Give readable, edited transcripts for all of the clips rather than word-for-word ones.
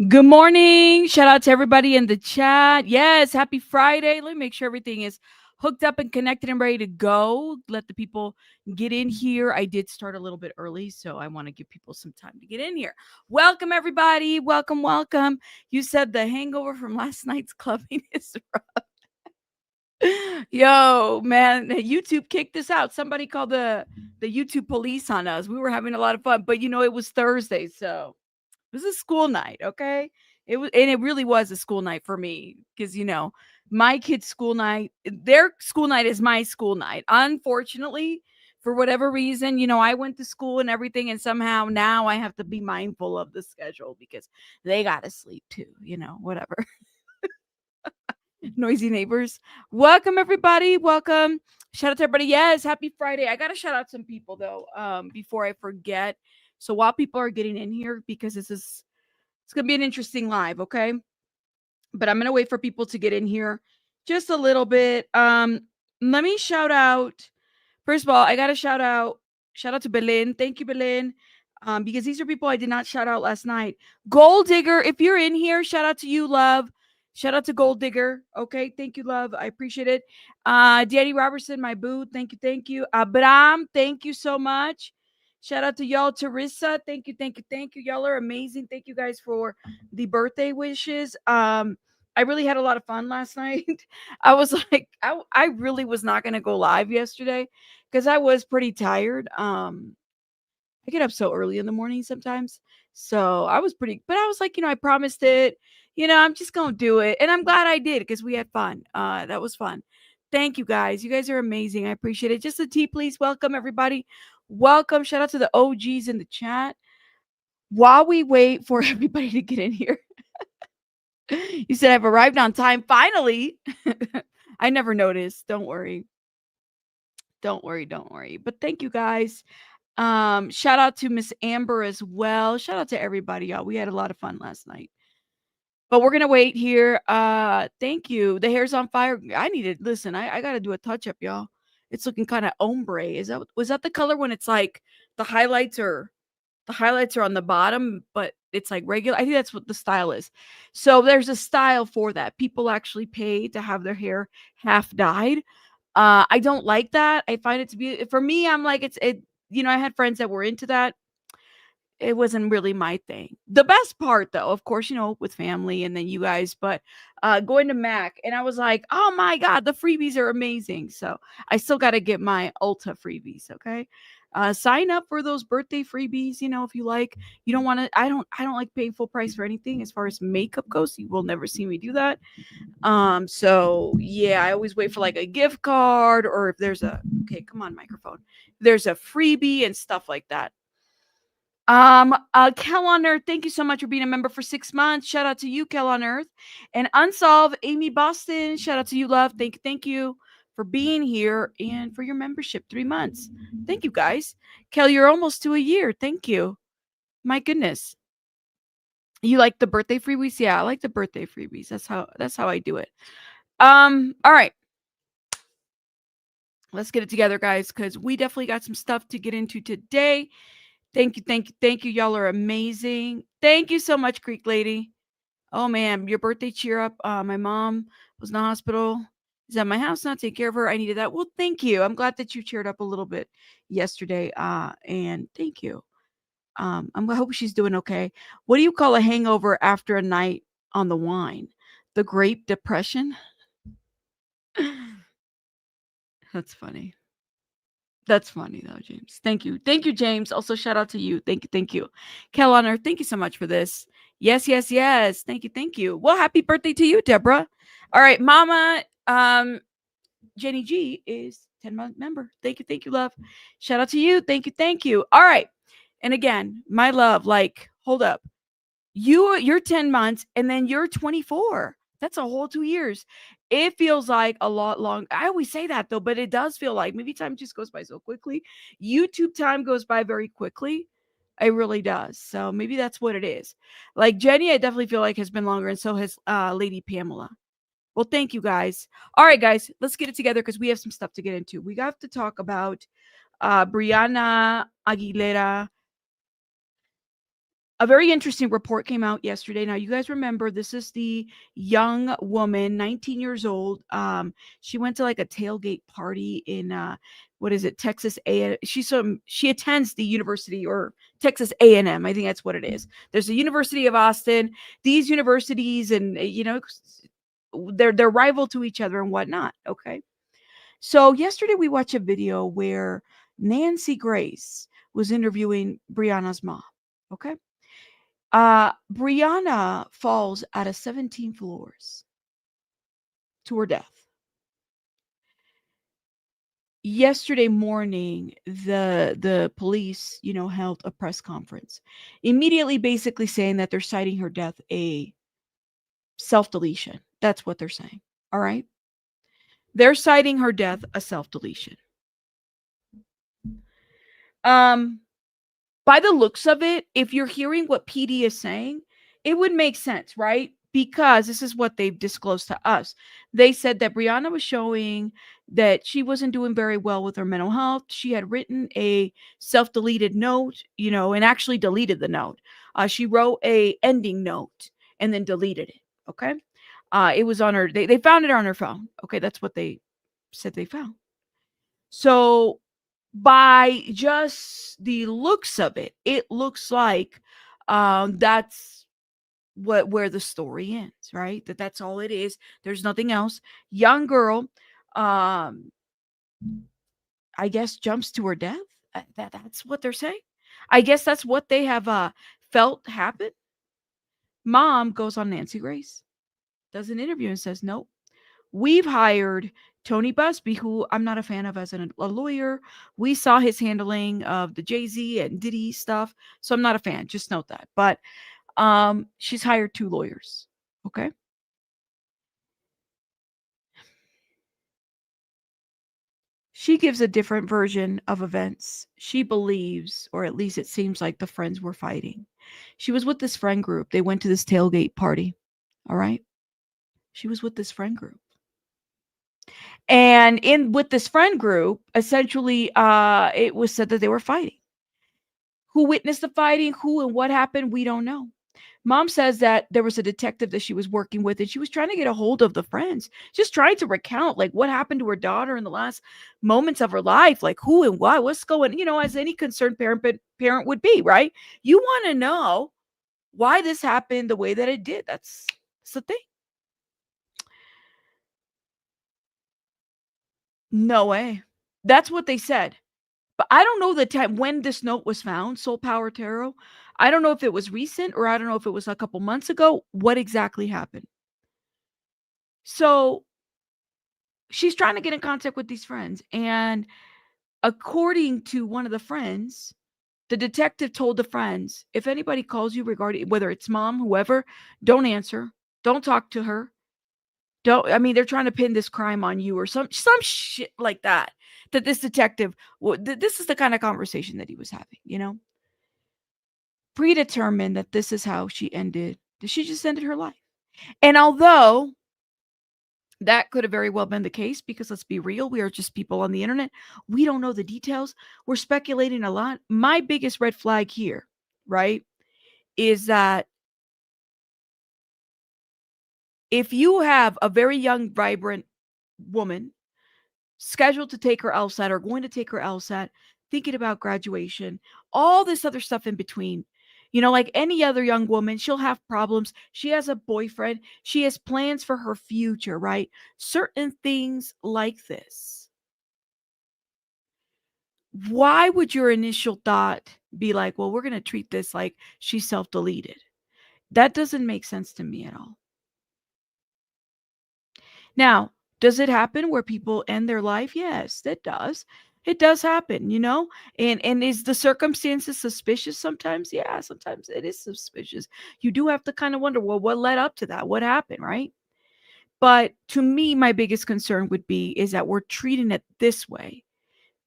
Good morning. Shout out to everybody in the chat. Yes, happy Friday. Let me make sure everything is hooked up and connected and ready to go. Let the people get in here. I did start a little bit early, so I want to give people some time to get in here. Welcome, everybody. Welcome, welcome. You said the hangover from last night's clubbing is rough. Yo, man, YouTube kicked us out. Somebody called the YouTube police on us. We were having a lot of fun, but it was Thursday, so it was a school night, okay? It was, and it really was a school night for me because my kids' school night, their school night is my school night. Unfortunately, for whatever reason, I went to school and everything, and somehow now I have to be mindful of the schedule because they gotta sleep too. Whatever. Noisy neighbors. Welcome everybody. Welcome. Shout out to everybody. Yes, happy Friday. I gotta shout out some people though, before I forget. So while people are getting in here, because it's gonna be an interesting live, okay? But I'm gonna wait for people to get in here just a little bit. Let me shout out. First of all, I gotta shout out to Belen. Thank you, Belen. Because these are people I did not shout out last night. Gold Digger, if you're in here, shout out to you, love. Shout out to Gold Digger. Okay, thank you, love. I appreciate it. Danny Robertson, my boo. Thank you, thank you. Abram, thank you so much. Shout out to y'all, Teresa. Thank you, thank you, thank you. Y'all are amazing. Thank you guys for the birthday wishes. I really had a lot of fun last night. I was like, I really was not gonna go live yesterday because I was pretty tired. I get up so early in the morning sometimes. So I was but I was like, I promised it. I'm just gonna do it. And I'm glad I did because we had fun. That was fun. Thank you guys. You guys are amazing. I appreciate it. Just a tea, please. Welcome, everybody. Welcome. Shout out to the OGs in the chat. While we wait for everybody to get in here, you said I've arrived on time. Finally. I never noticed. Don't worry. Don't worry. Don't worry. But thank you guys. Shout out to Miss Amber as well. Shout out to everybody, y'all. We had a lot of fun last night. But we're gonna wait here. Thank you. The hair's on fire. I need to listen. I gotta do a touch up, y'all. It's looking kind of ombre. Was that the color when it's like the highlights are on the bottom, but it's like regular? I think that's what the style is. So there's a style for that. People actually pay to have their hair half dyed. I don't like that. I find it to be, for me, I'm like, I had friends that were into that. It wasn't really my thing. The best part though, of course, with family and then you guys, but going to Mac, and I was like, oh my God, the freebies are amazing. So I still got to get my Ulta freebies. Okay. Sign up for those birthday freebies, if you like. You don't want to, I don't like paying full price for anything as far as makeup goes. You will never see me do that. So yeah, I always wait for like a gift card, or if there's okay, come on, microphone. There's a freebie and stuff like that. Kel on Earth, thank you so much for being a member for 6 months. Shout out to you, Kel on Earth. And Unsolved, Amy Boston, shout out to you, love. Thank you for being here and for your membership, 3 months. Thank you, guys. Kel, you're almost to a year. Thank you. My goodness. You like the birthday freebies? Yeah, I like the birthday freebies. That's how I do it. All right. Let's get it together, guys, because we definitely got some stuff to get into today. Thank you, thank you, thank you. Y'all are amazing. Thank you so much, Greek Lady. Oh man, your birthday cheer up. My mom was in the hospital. Is at my house now. Take care of her. I needed that. Well, thank you. I'm glad that you cheered up a little bit yesterday. And thank you. I hope she's doing okay. What do you call a hangover after a night on the wine? The Great Depression? That's funny. That's funny though, James. Thank you. Thank you, James. Also, shout out to you. Thank you. Thank you. Kel Honor, thank you so much for this. Yes, yes, yes. Thank you. Thank you. Well, happy birthday to you, Deborah. All right, Mama. Jenny G is 10-month member. Thank you. Thank you, love. Shout out to you. Thank you. Thank you. All right. And again, my love, like, hold up. You're 10 months and then you're 24. That's a whole 2 years. It feels like a lot long. I always say that though, but it does feel like maybe time just goes by so quickly. YouTube time goes by very quickly. It really does. So maybe that's what it is. Like Jenny, I definitely feel like has been longer, and so has Lady Pamela. Well, thank you guys. All right, guys, let's get it together because we have some stuff to get into. We got to talk about Brianna Aguilera A very interesting report came out yesterday. Now, you guys remember, this is the young woman, 19 years old. She went to like a tailgate party in what is it, Texas A. She attends the University or Texas A&M. I think that's what it is. There's the University of Austin. These universities, and they're rival to each other and whatnot. Okay. So yesterday we watched a video where Nancy Grace was interviewing Brianna's mom. Okay. Brianna falls out of 17 floors to her death. Yesterday morning, the police, held a press conference, immediately basically saying that they're citing her death a self-deletion. That's what they're saying. All right. They're citing her death a self-deletion. By the looks of it, if you're hearing what PD is saying, it would make sense, right? Because this is what they've disclosed to us. They said that Brianna was showing that she wasn't doing very well with her mental health. She had written a self-deleted note, and actually deleted the note. She wrote a ending note and then deleted it. Okay. It was on her, they found it on her phone. Okay. That's what they said they found. So by just the looks of it, it looks like that's where the story ends, right? That's all it is. There's nothing else. Young girl, I guess, jumps to her death. That's what they're saying. I guess that's what they have felt happen. Mom goes on Nancy Grace, does an interview and says, nope. We've hired Tony Busby, who I'm not a fan of as a lawyer. We saw his handling of the Jay-Z and Diddy stuff, so I'm not a fan. Just note that. But she's hired 2 lawyers. Okay. She gives a different version of events. She believes, or at least it seems like, the friends were fighting. She was with this friend group. They went to this tailgate party. All right. She was with this friend group. And with this friend group, essentially, it was said that they were fighting. Who witnessed the fighting? Who and what happened? We don't know. Mom says that there was a detective that she was working with, and she was trying to get a hold of the friends, just trying to recount like what happened to her daughter in the last moments of her life, like who and what's going, as any concerned parent would be, right? You want to know why this happened the way that it did. That's the thing. No way. That's what they said. But I don't know the time when this note was found, Soul Power Tarot. I don't know if it was recent, or I don't know if it was a couple months ago. What exactly happened? So she's trying to get in contact with these friends. And according to one of the friends, the detective told the friends, if anybody calls you regarding whether it's mom, whoever, don't answer. Don't talk to her. They're trying to pin this crime on you or some shit like that. That this detective, this is the kind of conversation that he was having, predetermined that this is how she ended. She just ended her life. And although that could have very well been the case, because let's be real, we are just people on the internet. We don't know the details. We're speculating a lot. My biggest red flag here, right, is that if you have a very young, vibrant woman scheduled to take her LSAT or going to take her LSAT, thinking about graduation, all this other stuff in between. Like any other young woman, she'll have problems. She has a boyfriend. She has plans for her future, right? Certain things like this. Why would your initial thought be like, well, we're going to treat this like she self-deleted? That doesn't make sense to me at all. Now, does it happen where people end their life? Yes, it does. It does happen, and is the circumstances suspicious sometimes? Yeah, sometimes it is suspicious. You do have to kind of wonder, well, what led up to that? What happened, right? But to me, my biggest concern would be is that we're treating it this way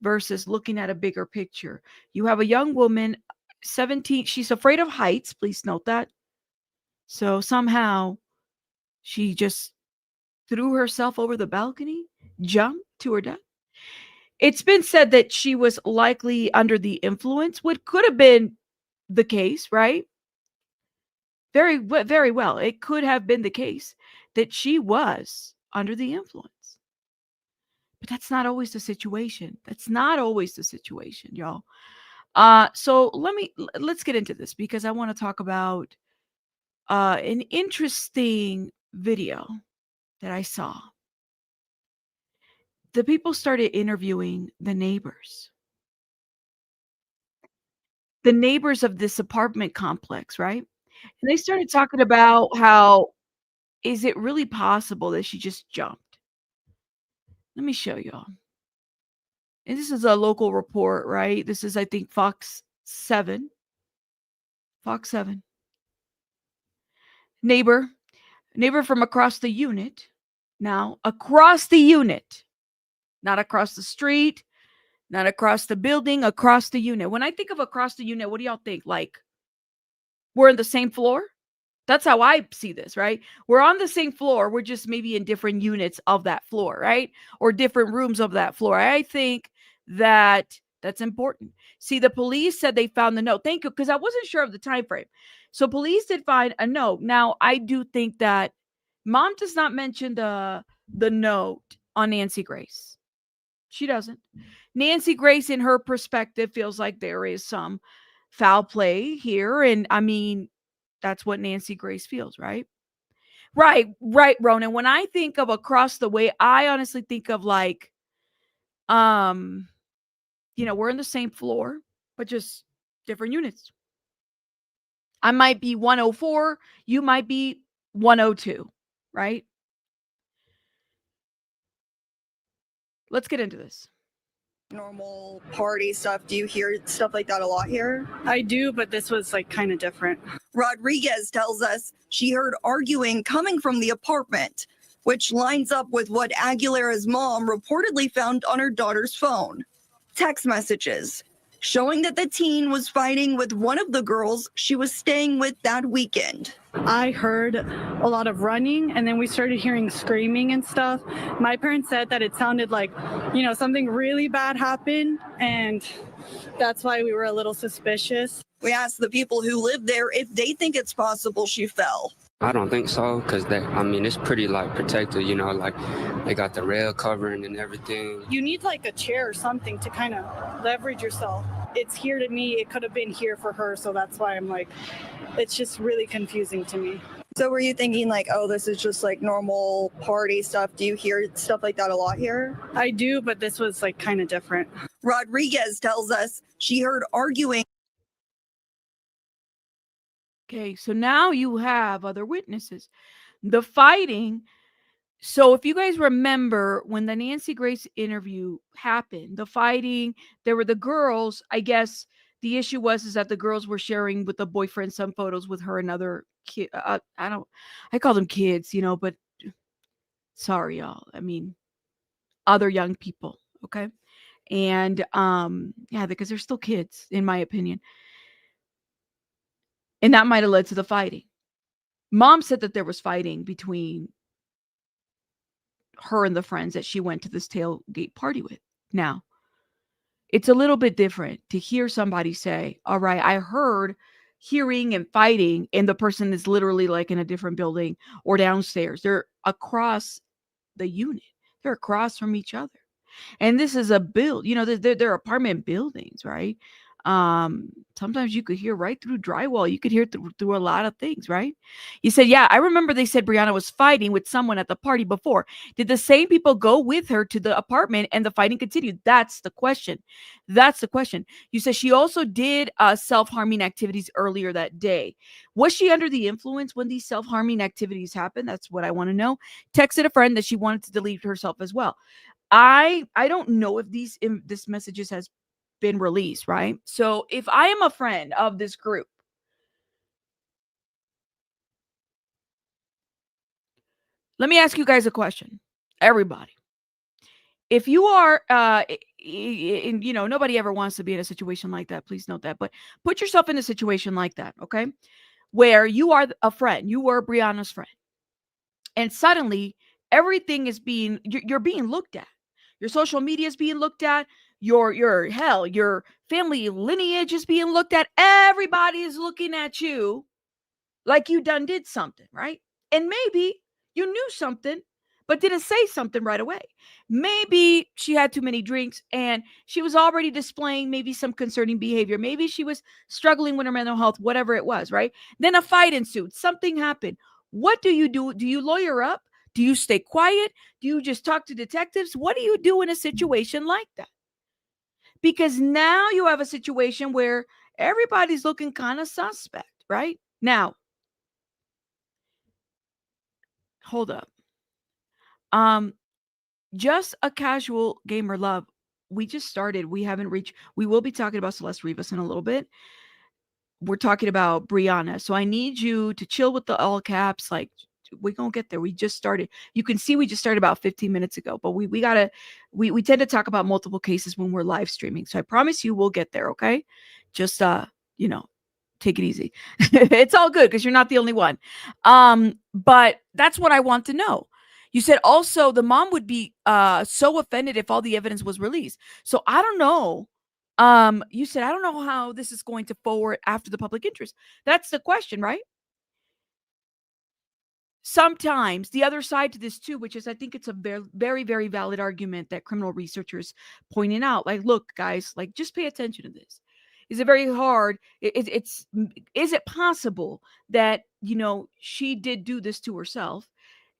versus looking at a bigger picture. You have a young woman, 17, she's afraid of heights, please note that. So somehow she just threw herself over the balcony, jumped to her death. It's been said that she was likely under the influence, what could have been the case, right? very well. It could have been the case that she was under the influence. But that's not always the situation. That's not always the situation, y'all. So let's get into this because I want to talk about an interesting video that I saw. The people started interviewing the neighbors of this apartment complex, right? And they started talking about how is it really possible that she just jumped? Let me show y'all. And this is a local report, right? This is, I think, Fox 7. Fox 7. Neighbor from across the unit. Now, across the unit, not across the street, not across the building, across the unit. When I think of across the unit, what do y'all think? Like, we're in the same floor? That's how I see this, right? We're on the same floor. We're just maybe in different units of that floor, right? Or different rooms of that floor. I think that that's important. See, the police said they found the note. Thank you, because I wasn't sure of the time frame. So police did find a note. Now, I do think that mom does not mention the note on Nancy Grace. She doesn't. Nancy Grace, in her perspective, feels like there is some foul play here. And I mean, that's what Nancy Grace feels, right? Right, Ronan. When I think of across the way, I honestly think of like, we're in the same floor, but just different units. I might be 104, you might be 102, right? Let's get into this. Normal party stuff. Do you hear stuff like that a lot here? I do, but this was like kind of different. Rodriguez tells us she heard arguing coming from the apartment, which lines up with what Aguilera's mom reportedly found on her daughter's phone. Text messages showing that the teen was fighting with one of the girls she was staying with that weekend. I heard a lot of running, and then we started hearing screaming and stuff. My parents said that it sounded like, something really bad happened, and that's why we were a little suspicious. We asked the people who live there if they think it's possible she fell. I don't think so, because it's pretty protected, they got the rail covering and everything. You need like a chair or something to kind of leverage yourself. It's here to me. It could have been here for her. So that's why I'm like, it's just really confusing to me. So were you thinking like, oh, this is just like normal party stuff? Do you hear stuff like that a lot here? I do, but this was like kind of different. Rodriguez tells us she heard arguing. Okay, so now you have other witnesses. The fighting. So if you guys remember when the Nancy Grace interview happened, the fighting, there were the girls. I guess the issue is that the girls were sharing with the boyfriend some photos with her and other kid. I call them kids, but sorry, y'all. I mean, other young people. Okay. And because they're still kids, in my opinion. And that might have led to the fighting. Mom said that there was fighting between her and the friends that she went to this tailgate party with. Now, it's a little bit different to hear somebody say, all right, I heard hearing and fighting, and the person is literally like in a different building or downstairs. They're across the unit. They're across from each other. And this is a they're apartment buildings, right? Sometimes you could hear right through drywall. You could hear through a lot of things, right? You said, yeah, I remember they said Brianna was fighting with someone at the party before. Did the same people go with her to the apartment and the fighting continued? That's the question. You said she also did self-harming activities earlier that day. Was she under the influence when these self-harming activities happened? That's what I want to know. Texted a friend that she wanted to delete herself as well. I don't know if this messages has been released, right? So if I am a friend of this group, let me ask you guys a question. Everybody. If you are, nobody ever wants to be in a situation like that. Please note that. But put yourself in a situation like that, okay? Where you are a friend. You were Brianna's friend. And suddenly, everything is you're being looked at. Your social media is being looked at. Your family lineage is being looked at. Everybody is looking at you like you done did something, right? And maybe you knew something, but didn't say something right away. Maybe she had too many drinks and she was already displaying maybe some concerning behavior. Maybe she was struggling with her mental health, whatever it was, right? Then a fight ensued. Something happened. What do you do? Do you lawyer up? Do you stay quiet? Do you just talk to detectives? What do you do in a situation like that? Because now you have a situation where everybody's looking kind of suspect, right? Now, hold up. Just a casual gamer love. We just started. We haven't reached. We will be talking about Celeste Rivas in a little bit. We're talking about Brianna. So I need you to chill with the all caps. Like, we're gonna get there. We just started. You can see we just started about 15 minutes ago, but we gotta we tend to talk about multiple cases when we're live streaming. So I promise you we'll get there, okay? Just you know, take it easy. It's all good because you're not the only one. But that's what I want to know. You said also the mom would be so offended if all the evidence was released. So I don't know. You said I don't know how this is going to forward after the public interest. That's the question, right? Sometimes the other side to this too, which is I think it's a very, very, very valid argument that criminal researchers pointing out. Like, look, guys, like just pay attention to this. Is it very hard? Is it possible that she did do this to herself,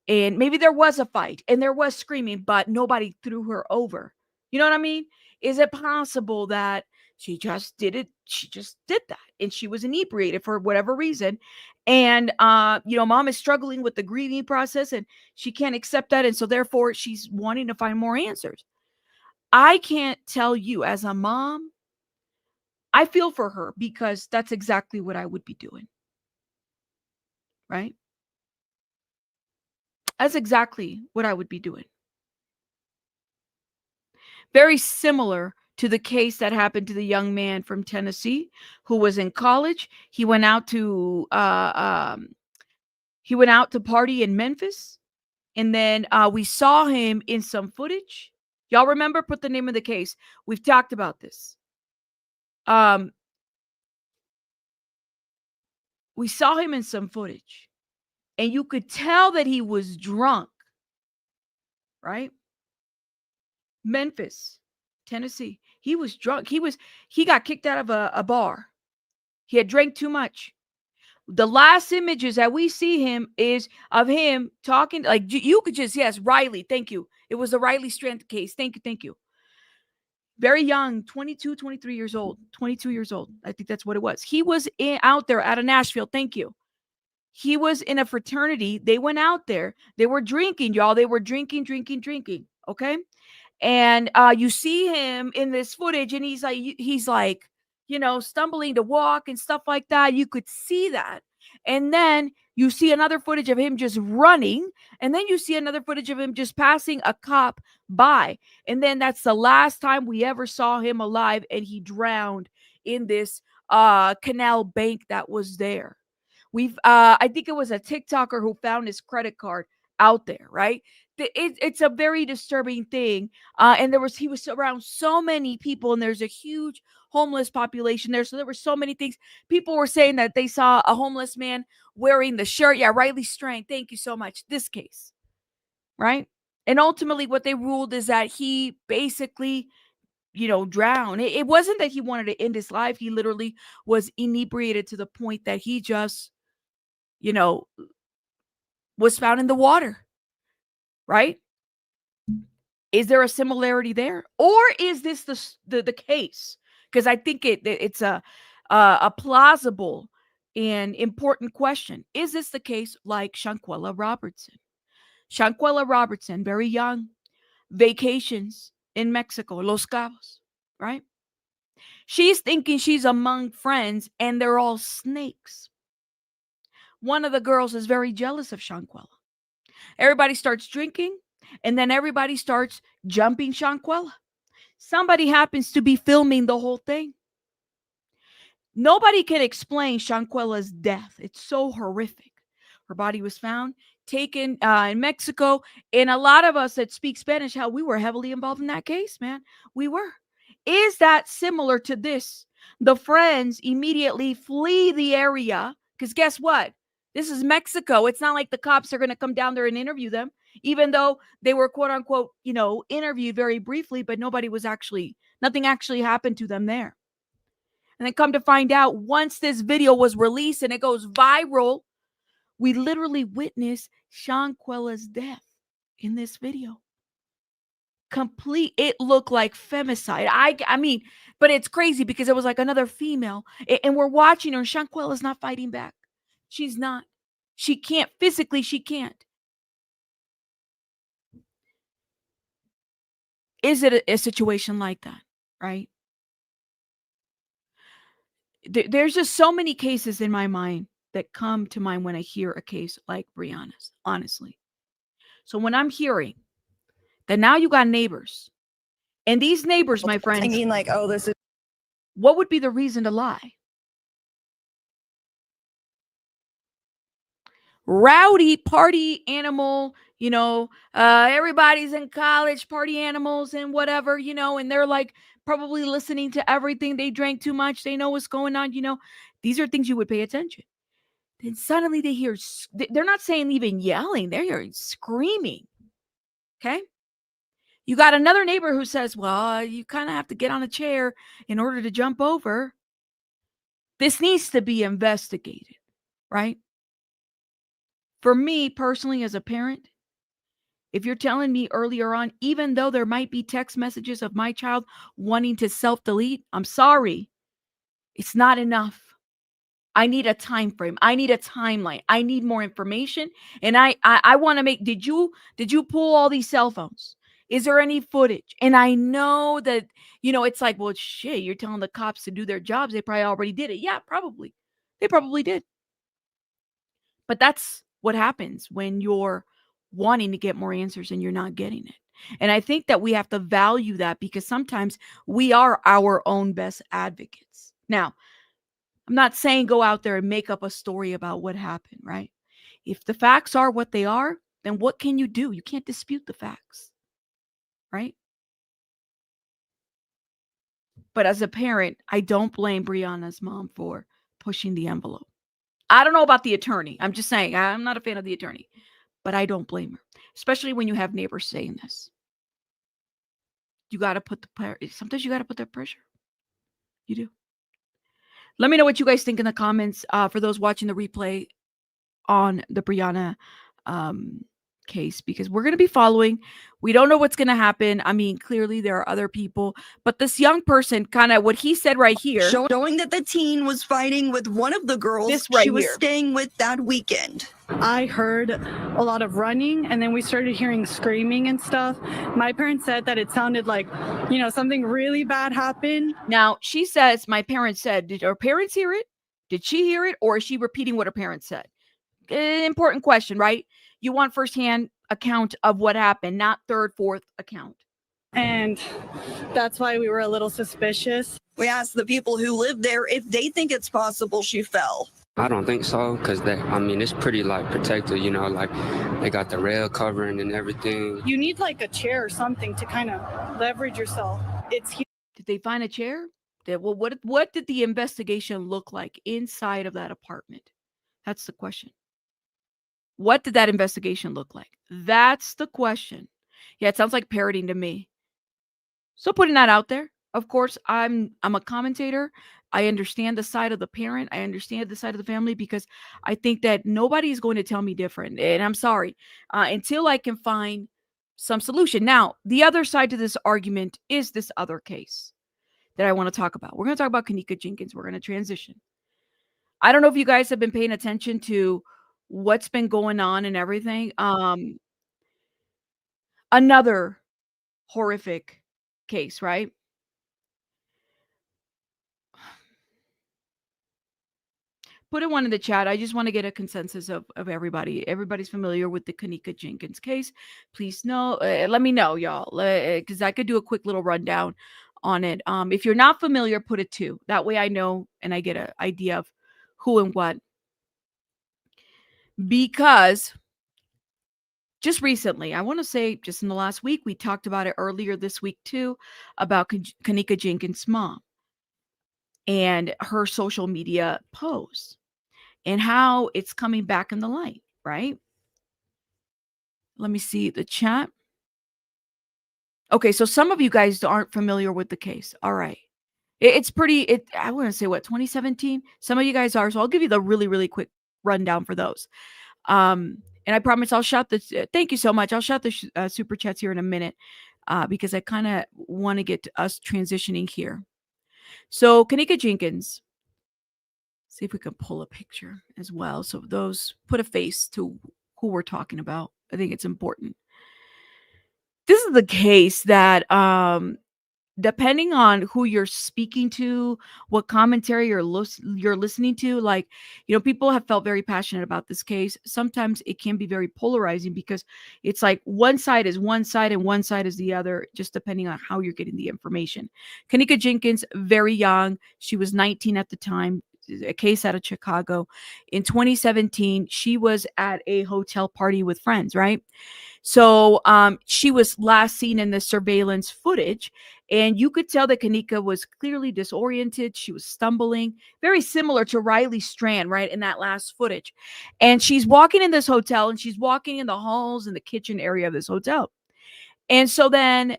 and maybe there was a fight and there was screaming, but nobody threw her over? You know what I mean? Is it possible that she just did it? She just did that, and she was inebriated for whatever reason, and mom is struggling with the grieving process, and she can't accept that, and so therefore she's wanting to find more answers. I can't tell you as a mom. I feel for her because that's exactly what I would be doing. Right? That's exactly what I would be doing. Very similar to the case that happened to the young man from Tennessee who was in college. He went out to party in Memphis, and then we saw him in some footage. Y'all remember? Put the name of the case. We've talked about this. We saw him in some footage, and you could tell that he was drunk, right? Memphis, Tennessee. He was drunk. He got kicked out of a bar. He had drank too much. The last images that we see him is of him talking, like you could just, yes, Riley, thank you. It was the Riley Strength case. Thank you. Very young, 22, 23 years old, 22 years old. I think that's what it was. He was out there out of Nashville. Thank you. He was in a fraternity. They went out there. They were drinking, y'all. They were drinking. Okay. And you see him in this footage, and he's like, stumbling to walk and stuff like that. You could see that. And then you see another footage of him just running. And then you see another footage of him just passing a cop by. And then that's the last time we ever saw him alive. And he drowned in this canal bank that was there. I think it was a TikToker who found his credit card out there, right? It's a very disturbing thing. And he was around so many people, and there's a huge homeless population there. So there were so many things. People were saying that they saw a homeless man wearing the shirt. Yeah, Riley Strang. Thank you so much. This case, right? And ultimately what they ruled is that he basically, drowned. It wasn't that he wanted to end his life. He literally was inebriated to the point that he just, was found in the water. Right? Is there a similarity there, or is this the case? Because I think it's a plausible and important question. Is this the case like Shanquella Robertson? Shanquella Robertson, very young, vacations in Mexico, Los Cabos, right? She's thinking she's among friends, and they're all snakes. One of the girls is very jealous of Shanquella. Everybody starts drinking, and then everybody starts jumping Shanquella. Somebody happens to be filming the whole thing. Nobody can explain Shanquella's death. It's so horrific. Her body was found, taken in Mexico, and a lot of us that speak Spanish, how we were heavily involved in that case, man. We were. Is that similar to this? The friends immediately flee the area, because guess what? This is Mexico. It's not like the cops are going to come down there and interview them, even though they were quote unquote, interviewed very briefly, but nothing actually happened to them there. And then come to find out, once this video was released and it goes viral, we literally witnessed Shanquella's death in this video. It looked like femicide. I mean, but it's crazy because it was like another female, and we're watching her. Shanquella's not fighting back. She's not. She can't physically. She can't. Is it a situation like that? Right? There's just so many cases in my mind that come to mind when I hear a case like Brianna's, honestly. So when I'm hearing that now you got neighbors, and these neighbors, my friends, thinking like, oh, this is. What would be the reason to lie? Rowdy party animal, everybody's in college, party animals and whatever, and they're like probably listening to everything. They drank too much. They know what's going on. These are things you would pay attention. Then suddenly they hear, they're not saying even yelling, they're hearing screaming. Okay. You got another neighbor who says, well, you kind of have to get on a chair in order to jump over. This needs to be investigated, right? For me personally, as a parent, if you're telling me earlier on, even though there might be text messages of my child wanting to self-delete, I'm sorry, it's not enough. I need a time frame. I need a timeline. I need more information. And I want to make, did you pull all these cell phones? Is there any footage? And I know that, it's like, well, shit, you're telling the cops to do their jobs. They probably already did it. Yeah, probably. They probably did. But that's what happens when you're wanting to get more answers and you're not getting it. And I think that we have to value that, because sometimes we are our own best advocates. Now, I'm not saying go out there and make up a story about what happened, right? If the facts are what they are, then what can you do? You can't dispute the facts, right? But as a parent, I don't blame Brianna's mom for pushing the envelope. I don't know about the attorney. I'm just saying, I'm not a fan of the attorney, but I don't blame her, especially when you have neighbors saying this. You got to sometimes you got to put that pressure. You do. Let me know what you guys think in the comments. For those watching the replay on the Brianna case, because we're going to be following. We don't know what's going to happen. I mean, clearly there are other people, but this young person, kind of what he said right here, showing that the teen was fighting with one of the girls right she was here. staying with that weekend. I heard a lot of running, and then we started hearing screaming and stuff. My parents said that it sounded like, something really bad happened. Now, she says, my parents said, did her parents hear it? Did she hear it? Or is she repeating what her parents said? Important question, right? You want firsthand account of what happened, not third, fourth account. And that's why we were a little suspicious. We asked the people who live there if they think it's possible she fell. I don't think so, because it's pretty protected, like they got the rail covering and everything. You need like a chair or something to kind of leverage yourself. It's huge. Did they find a chair? Well, what did the investigation look like inside of that apartment? That's the question. What did that investigation look like? That's the question. Yeah, it sounds like parroting to me. So putting that out there, of course, I'm a commentator. I understand the side of the parent. I understand the side of the family, because I think that nobody is going to tell me different. And I'm sorry, until I can find some solution. Now, the other side to this argument is this other case that I want to talk about. We're going to talk about Kenneka Jenkins. We're going to transition. I don't know if you guys have been paying attention to what's been going on and everything. Another horrific case, right? Put a one in the chat. I just want to get a consensus of everybody. Everybody's familiar with the Kenneka Jenkins case. Please know. Let me know, y'all, because I could do a quick little rundown on it. If you're not familiar, put a 2. That way I know and I get an idea of who and what. Because just recently, I want to say just in the last week, we talked about it earlier this week too, about Kenneka Jenkins' mom and her social media posts. and how it's coming back in the light, right? Let me see the chat. Okay, so some of you guys aren't familiar with the case. All right. It's pretty, I want to say, what, 2017? Some of you guys are, so I'll give you the really, really quick rundown for those. And I promise I'll shout the, thank you so much. I'll shout the super chats here in a minute because I kind of want to get to us transitioning here. So Kenneka Jenkins, see if we can pull a picture as well. So those, put a face to who we're talking about. I think it's important. This is the case that depending on who you're speaking to, what commentary you're listening to, like, people have felt very passionate about this case. Sometimes it can be very polarizing because it's like one side is one side and one side is the other, just depending on how you're getting the information. Kenneka Jenkins, very young. She was 19 at the time. A case out of Chicago. In 2017, she was at a hotel party with friends, right? So she was last seen in the surveillance footage, and you could tell that Kenneka was clearly disoriented. She was stumbling, very similar to Riley Strand, right, in that last footage. And she's walking in this hotel, and she's walking in the halls and the kitchen area of this hotel. And so then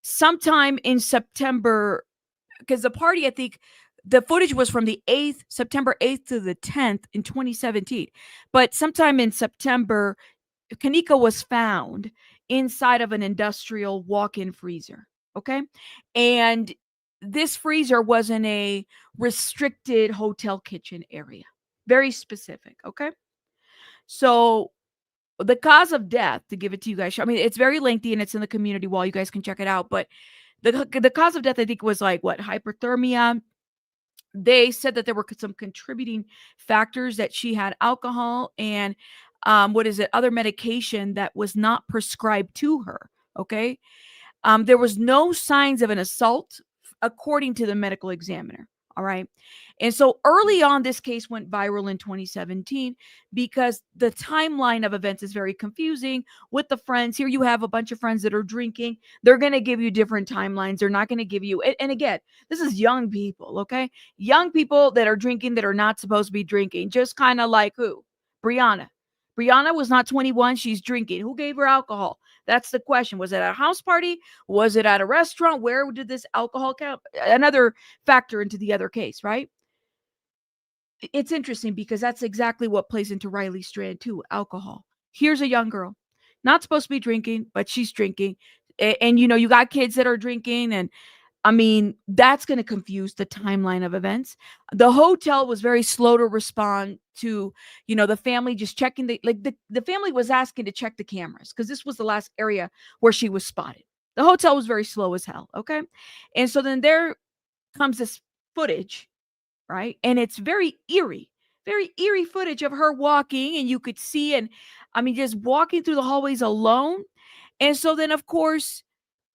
sometime in September, because the party, I think, the footage was from the 8th, September 8th to the 10th in 2017. But sometime in September, Kenneka was found inside of an industrial walk-in freezer. Okay. And this freezer was in a restricted hotel kitchen area. Very specific. Okay. So the cause of death, to give it to you guys, I mean, it's very lengthy and it's in the community wall. You guys can check it out. But the cause of death, I think, was like what? Hyperthermia. They said that there were some contributing factors, that she had alcohol and other medication that was not prescribed to her. Okay. There was no signs of an assault, according to the medical examiner. All right. And so early on, this case went viral in 2017 because the timeline of events is very confusing with the friends. Here you have a bunch of friends that are drinking. They're going to give you different timelines. They're not going to give you, and again, this is young people, okay? Young people that are drinking that are not supposed to be drinking. Just kind of like who? Brianna. Brianna was not 21. She's drinking. Who gave her alcohol? That's the question. Was it at a house party? Was it at a restaurant? Where did this alcohol count? Another factor into the other case, right? It's interesting because that's exactly what plays into Riley Strand too, alcohol. Here's a young girl, not supposed to be drinking, but she's drinking. And you got kids that are drinking, and I mean, that's going to confuse the timeline of events. The hotel was very slow to respond to, the family just checking the family was asking to check the cameras because this was the last area where she was spotted. The hotel was very slow as hell. Okay. And so then there comes this footage, right? And it's very eerie footage of her walking, and you could see, and I mean, just walking through the hallways alone. And so then, of course,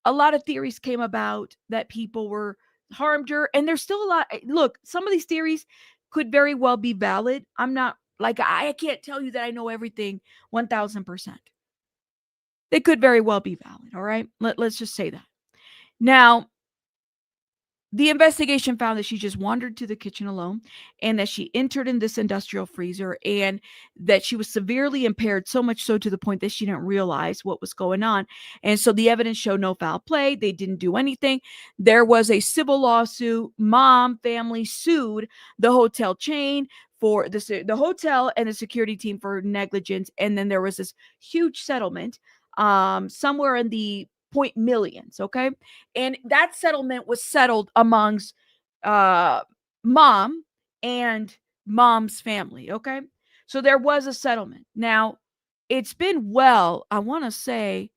a lot of theories came about that people were harmed her, and there's still a lot. Look, some of these theories could very well be valid. I'm not like, I can't tell you that I know everything 1000%. They could very well be valid. All right. Let's just say that. Now, the investigation found that she just wandered to the kitchen alone, and that she entered in this industrial freezer, and that she was severely impaired, so much so to the point that she didn't realize what was going on. And so the evidence showed no foul play. They didn't do anything. There was a civil lawsuit. Family sued the hotel chain for the hotel and the security team for negligence. And then there was this huge settlement somewhere in the point millions. Okay. And that settlement was settled amongst mom and mom's family. Okay. So there was a settlement. Now, it's been, I want to say,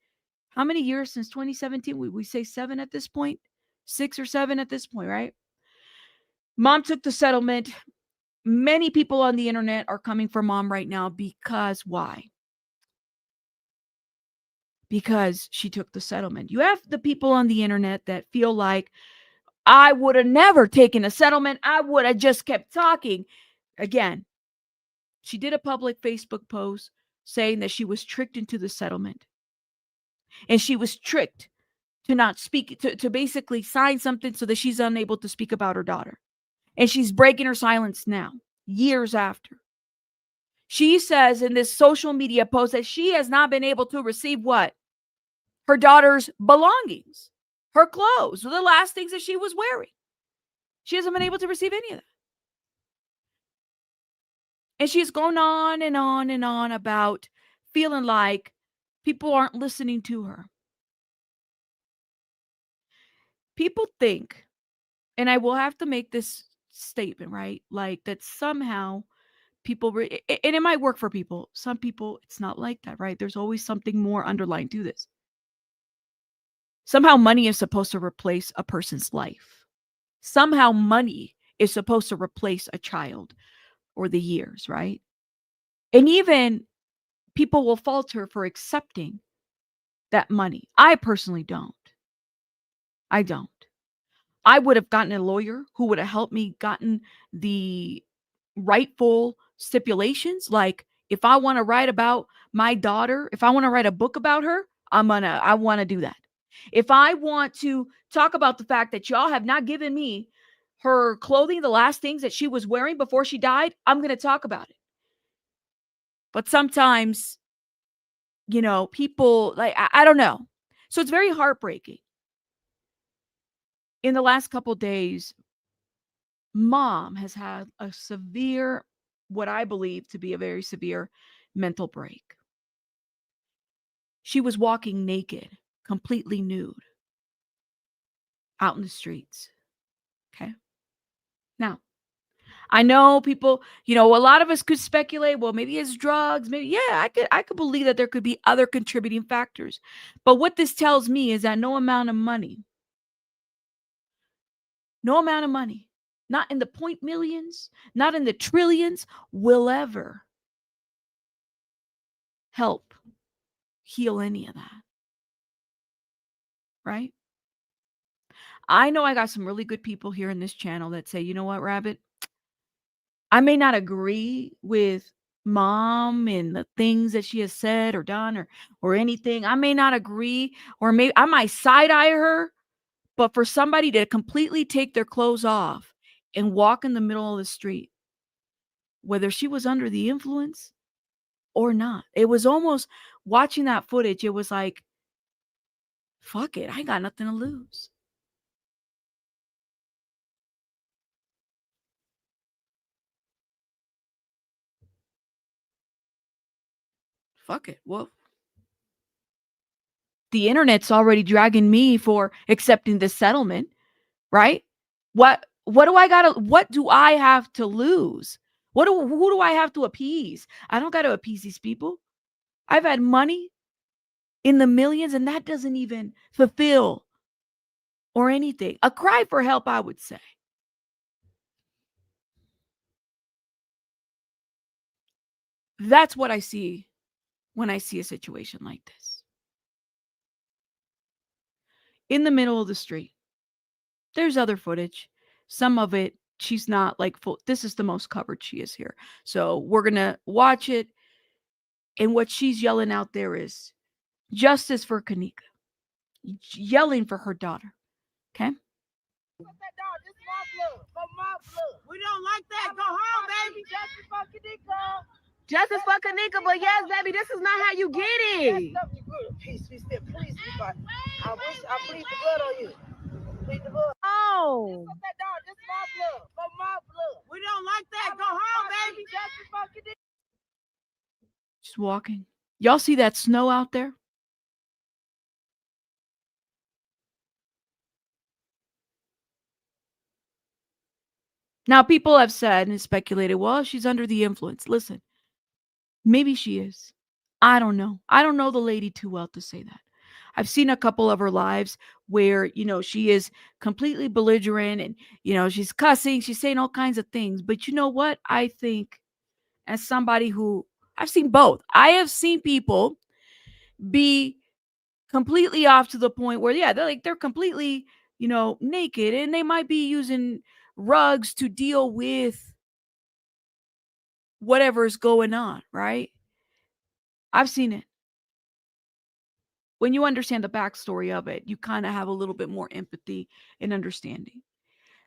how many years since 2017? We say 7 at this point, 6 or 7 at this point, right? Mom took the settlement. Many people on the internet are coming for mom right now because why? Because she took the settlement. You have the people on the internet that feel like, I would have never taken a settlement. I would have just kept talking. Again, she did a public Facebook post saying that she was tricked into the settlement. And she was tricked to not speak, to basically sign something so that she's unable to speak about her daughter. And she's breaking her silence now. years after. She says in this social media post that she has not been able to receive what? Her daughter's belongings, her clothes, the last things that she was wearing. She hasn't been able to receive any of that. And she's going on and on and on about feeling like people aren't listening to her. People think, and I will have to make this statement, right? Like that somehow people, and it might work for people. Some people, it's not like that, right? There's always something more underlying to this. Somehow money is supposed to replace a person's life. Somehow money is supposed to replace a child or the years, right? And even people will falter for accepting that money. I personally don't. I don't. I would have gotten a lawyer who would have helped me gotten the rightful stipulations. Like if I want to write about my daughter, if I want to write a book about her, I want to do that. If I want to talk about the fact that y'all have not given me her clothing, the last things that she was wearing before she died, I'm going to talk about it. But sometimes, people like, I don't know. So it's very heartbreaking. In the last couple of days, mom has had a severe, what I believe to be a very severe mental break. She was walking naked, completely nude, out in the streets. Okay. Now, I know people, a lot of us could speculate, well, maybe it's drugs. Maybe, yeah, I could believe that there could be other contributing factors. But what this tells me is that no amount of money, not in the point millions, not in the trillions, will ever help heal any of that. Right? I know I got some really good people here in this channel that say, you know what, Rabbit? I may not agree with mom and the things that she has said or done or anything. I may not agree, or maybe I might side eye her, but for somebody to completely take their clothes off and walk in the middle of the street, whether she was under the influence or not, it was almost watching that footage. It was like, fuck it. I got nothing to lose. Fuck it. Well, the internet's already dragging me for accepting this settlement, right? What do I have to lose? Who do I have to appease? I don't got to appease these people. I've had money in the millions, and that doesn't even fulfill or anything. A cry for help, I would say. That's what I see when I see a situation like this. In the middle of the street. There's other footage. Some of it, she's not like full. This is the most covered she is here. So we're going to watch it. And what she's yelling out there is justice for Kenneka. Yelling for her daughter. Okay? We don't like that. Go home, baby. Justice for Kenneka. Justice for Kenneka, but yes, baby, this is not how you get it. Please, I bleed the blood on you. Oh. This is my blood. For my blood. We don't like that. Go home, baby. Justice for Kenneka. Just walking. Y'all see that snow out there? Now, people have said and speculated, well, she's under the influence. Listen, maybe she is. I don't know. I don't know the lady too well to say that. I've seen a couple of her lives where, she is completely belligerent and, she's cussing, she's saying all kinds of things. But you know what? I think as somebody who, I've seen both. I have seen people be completely off to the point where, yeah, they're completely, naked, and they might be using rugs to deal with whatever's going on, right? I've seen it. When you understand the backstory of it, you kind of have a little bit more empathy and understanding.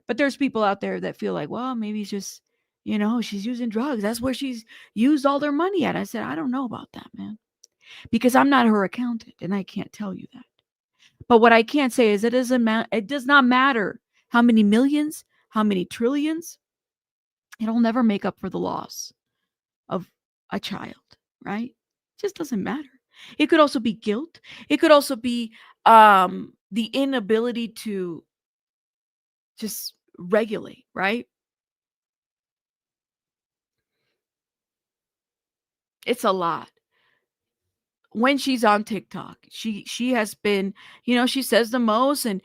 But there's people out there that feel like, well, maybe it's just she's using drugs. That's where she's used all their money at. I said, I don't know about that, man, because I'm not her accountant and I can't tell you that. But what I can say is it does not matter how many millions, how many trillions. It'll never make up for the loss of a child, right? It just doesn't matter. It could also be guilt. It could also be the inability to just regulate, right? It's a lot. When she's on TikTok, she has been, she says the most, and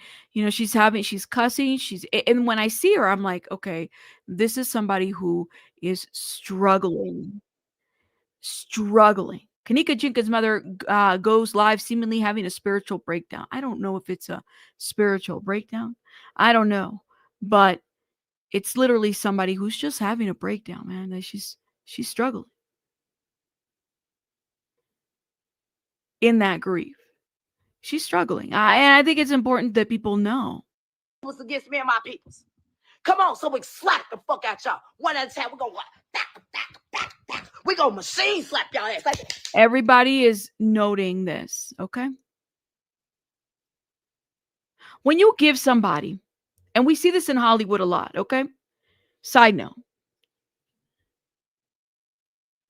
she's cussing, and when I see her, I'm like, okay, this is somebody who is struggling. Kenneka Jenkins' mother goes live seemingly having a spiritual breakdown. I don't know if it's a spiritual breakdown. I don't know. But it's literally somebody who's just having a breakdown, man. That she's struggling in that grief. She's struggling. And I think it's important that people know. Was against me and my peoples. Come on, so we slap the fuck out y'all. One at a time, we're going to we're going to machine slap y'all ass. Everybody is noting this, okay? When you give somebody, and we see this in Hollywood a lot, okay? Side note.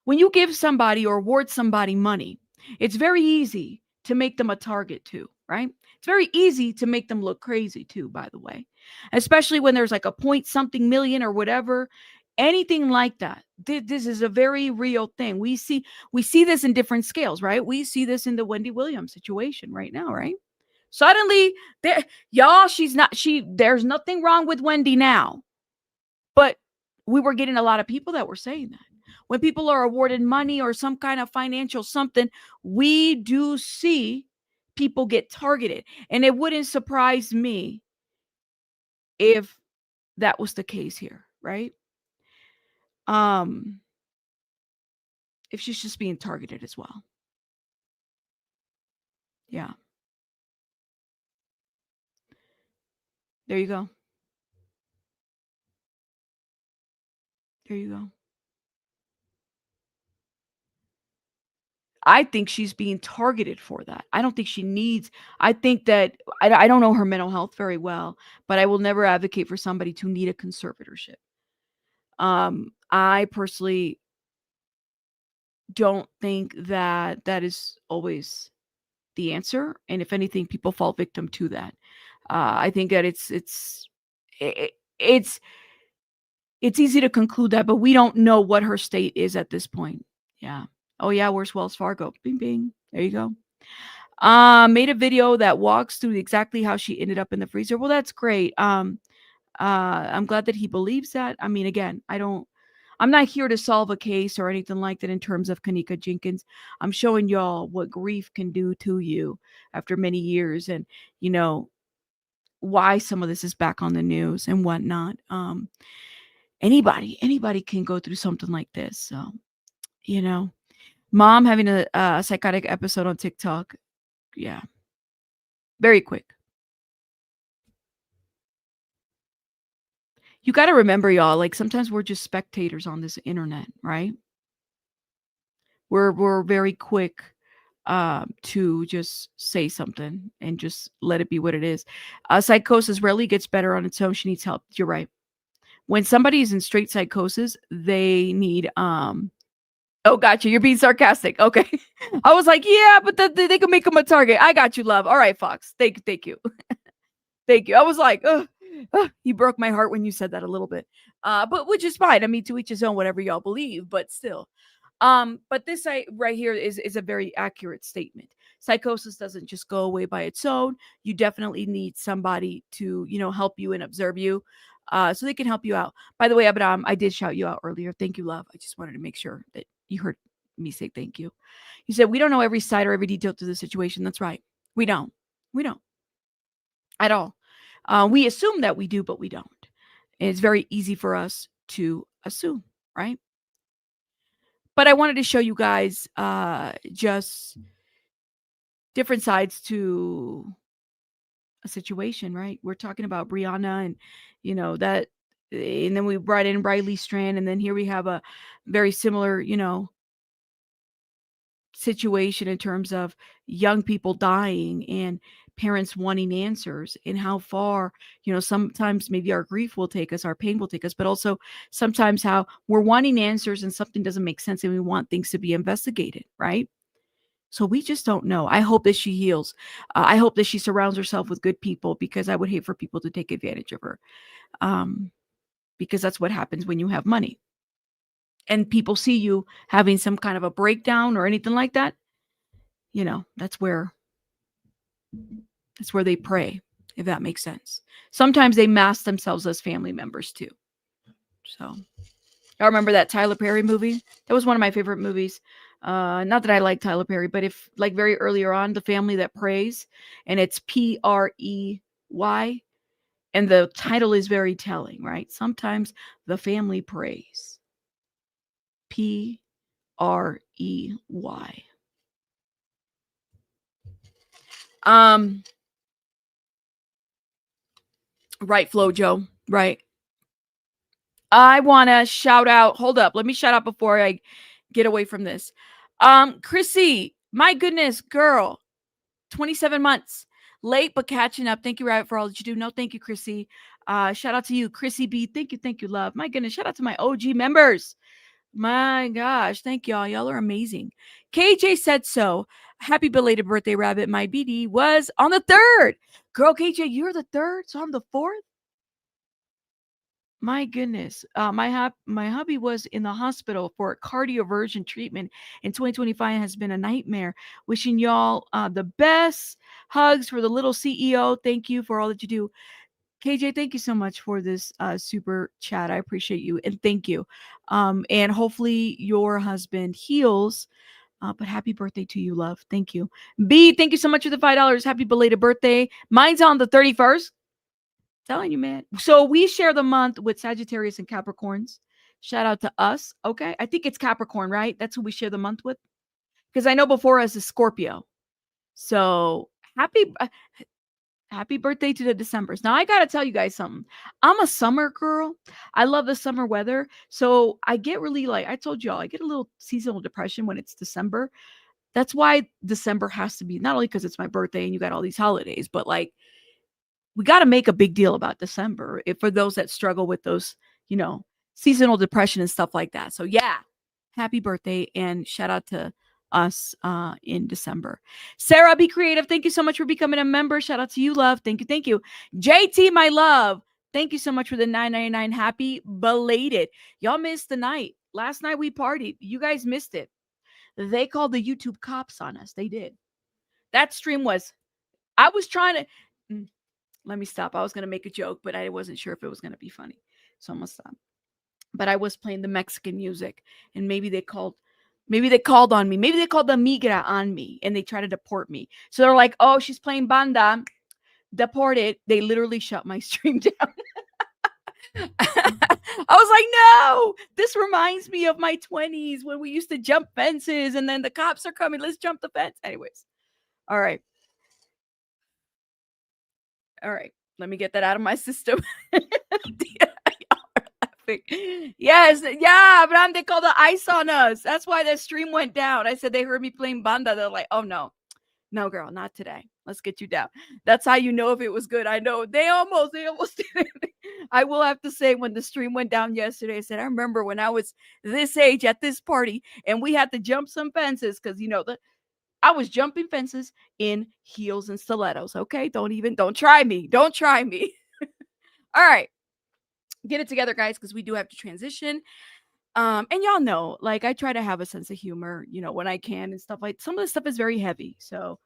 When you give somebody or award somebody money, it's very easy to make them a target too, right? It's very easy to make them look crazy too, by the way. Especially when there's like a point something million or whatever, anything like that. This is a very real thing. We see this in different scales, right? We see this in the Wendy Williams situation right now, right? Suddenly, there's nothing wrong with Wendy now. But we were getting a lot of people that were saying that. When people are awarded money or some kind of financial something, we do see people get targeted. And it wouldn't surprise me if that was the case here, right? If she's just being targeted as well. Yeah. There you go. There you go. I think she's being targeted for that. I don't think she needs, I think that, I don't know her mental health very well, but I will never advocate for somebody to need a conservatorship. I personally don't think that that is always the answer. And if anything, people fall victim to that. I think that it's easy to conclude that, but we don't know what her state is at this point. Yeah. Oh yeah, where's Wells Fargo? Bing bing. There you go. Made a video that walks through exactly how she ended up in the freezer. Well, that's great. I'm glad that he believes that. I mean, again, I'm not here to solve a case or anything like that in terms of Kenneka Jenkins. I'm showing y'all what grief can do to you after many years, and why some of this is back on the news and whatnot. Anybody can go through something like this. So, mom having a psychotic episode on TikTok. Yeah. Very quick. You got to remember, y'all, like sometimes we're just spectators on this internet, right? We're very quick to just say something and just let it be what it is. Psychosis rarely gets better on its own. She needs help. You're right. When somebody is in straight psychosis, they need oh, gotcha. You're being sarcastic. Okay. I was like, yeah, but they can make them a target. I got you, love. All right, Fox. Thank you. Thank you. I was like, you broke my heart when you said that a little bit. But which is fine. I mean, to each his own, whatever y'all believe, but still. But this right here is a very accurate statement. Psychosis doesn't just go away by its own. You definitely need somebody to, help you and observe you. So they can help you out. By the way, Abraham, I did shout you out earlier. Thank you, love. I just wanted to make sure that you heard me say thank you. You said, we don't know every side or every detail to the situation. That's right. We don't at all. We assume that we do, but we don't. And it's very easy for us to assume, right? But I wanted to show you guys just different sides to a situation, right? We're talking about Brianna and, that And then we brought in Riley Strand, and then here we have a very similar, situation in terms of young people dying and parents wanting answers, and how far, sometimes maybe our grief will take us, our pain will take us, but also sometimes how we're wanting answers and something doesn't make sense and we want things to be investigated, right? So we just don't know. I hope that she heals. I hope that she surrounds herself with good people, because I would hate for people to take advantage of her. Because that's what happens when you have money and people see you having some kind of a breakdown or anything like that. That's where they pray, if that makes sense. Sometimes they mask themselves as family members too. So I remember that Tyler Perry movie. That was one of my favorite movies. Not that I like Tyler Perry, but if like very earlier on, The Family That Prays, and it's Prey, and the title is very telling, right? Sometimes the family prays. Prey. Right, Flojo. Right. I want to shout out. Hold up. Let me shout out before I get away from this. Chrissy, my goodness, girl, 27 months late, but catching up. Thank you, Rabbit, for all that you do. No, thank you, Chrissy. Shout out to you, Chrissy B. Thank you, love. My goodness, shout out to my OG members. My gosh, thank y'all. Y'all are amazing. KJ said so. Happy belated birthday, Rabbit. My BD was on the 3rd. Girl, KJ, you're the 3rd, so I'm the 4th. My goodness. My hubby was in the hospital for cardioversion treatment in 2025 has been a nightmare. Wishing y'all the best. Hugs for the little CEO. Thank you for all that you do. KJ, thank you so much for this super chat. I appreciate you, and thank you. And hopefully your husband heals. But happy birthday to you, love. Thank you. B, thank you so much for the $5. Happy belated birthday. Mine's on the 31st. Telling you, man. So we share the month with Sagittarius and Capricorns. Shout out to us. Okay. I think it's Capricorn, right? That's who we share the month with. Because I know before us is Scorpio. So happy birthday to the Decembers. Now I gotta tell you guys something. I'm a summer girl. I love the summer weather. So I get really I told y'all, I get a little seasonal depression when it's December. That's why December has to be, not only because it's my birthday and you got all these holidays, but we got to make a big deal about December for those that struggle with those, seasonal depression and stuff like that. So yeah, happy birthday and shout out to us in December. Sarah, be creative. Thank you so much for becoming a member. Shout out to you, love. Thank you. Thank you. JT, my love. Thank you so much for the $9.99. Happy belated. Y'all missed the night. Last night we partied. You guys missed it. They called the YouTube cops on us. They did. That stream I was trying to, let me stop. I was going to make a joke, but I wasn't sure if it was going to be funny. So I'm going to stop. But I was playing the Mexican music, and maybe they called on me. Maybe they called the migra on me and they tried to deport me. So they're like, oh, she's playing banda, deported. They literally shut my stream down. I was like, no, this reminds me of my 20s when we used to jump fences and then the cops are coming. Let's jump the fence. Anyways. All right. Let me get that out of my system. Yes, yeah, Bram, they called the ice on us. That's why the stream went down. I said they heard me playing banda. They're like, oh no, girl, not today. Let's get you down. That's how you know if it was good. I know they almost did it. I will have to say, when the stream went down yesterday, I said, I remember when I was this age at this party and we had to jump some fences because I was jumping fences in heels and stilettos. Okay, don't try me. Don't try me. All right. Get it together, guys, because we do have to transition. And y'all know, I try to have a sense of humor, when I can and stuff some of the stuff is very heavy. So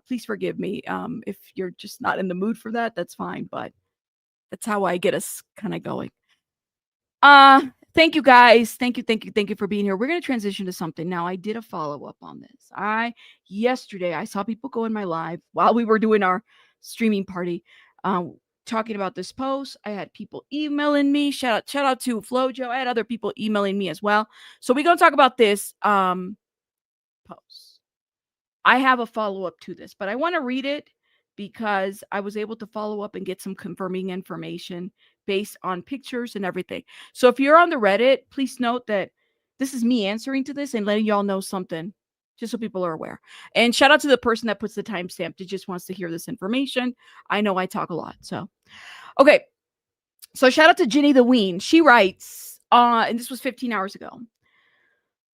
please forgive me. If you're just not in the mood for that, that's fine. But that's how I get us kind of going. Thank you, guys. Thank you for being here. We're going to transition to something. Now, I did a follow-up on this. Yesterday, I saw people go in my live while we were doing our streaming party, talking about this post. I had people emailing me. Shout out to Flojo. I had other people emailing me as well. So we're going to talk about this post. I have a follow-up to this, but I want to read it because I was able to follow up and get some confirming information based on pictures and everything. So if you're on the Reddit, please note that this is me answering to this and letting y'all know something, just so people are aware. And shout out to the person that puts the timestamp that just wants to hear this information. I know I talk a lot. So, okay. So shout out to Ginny the Ween. She writes, and this was 15 hours ago.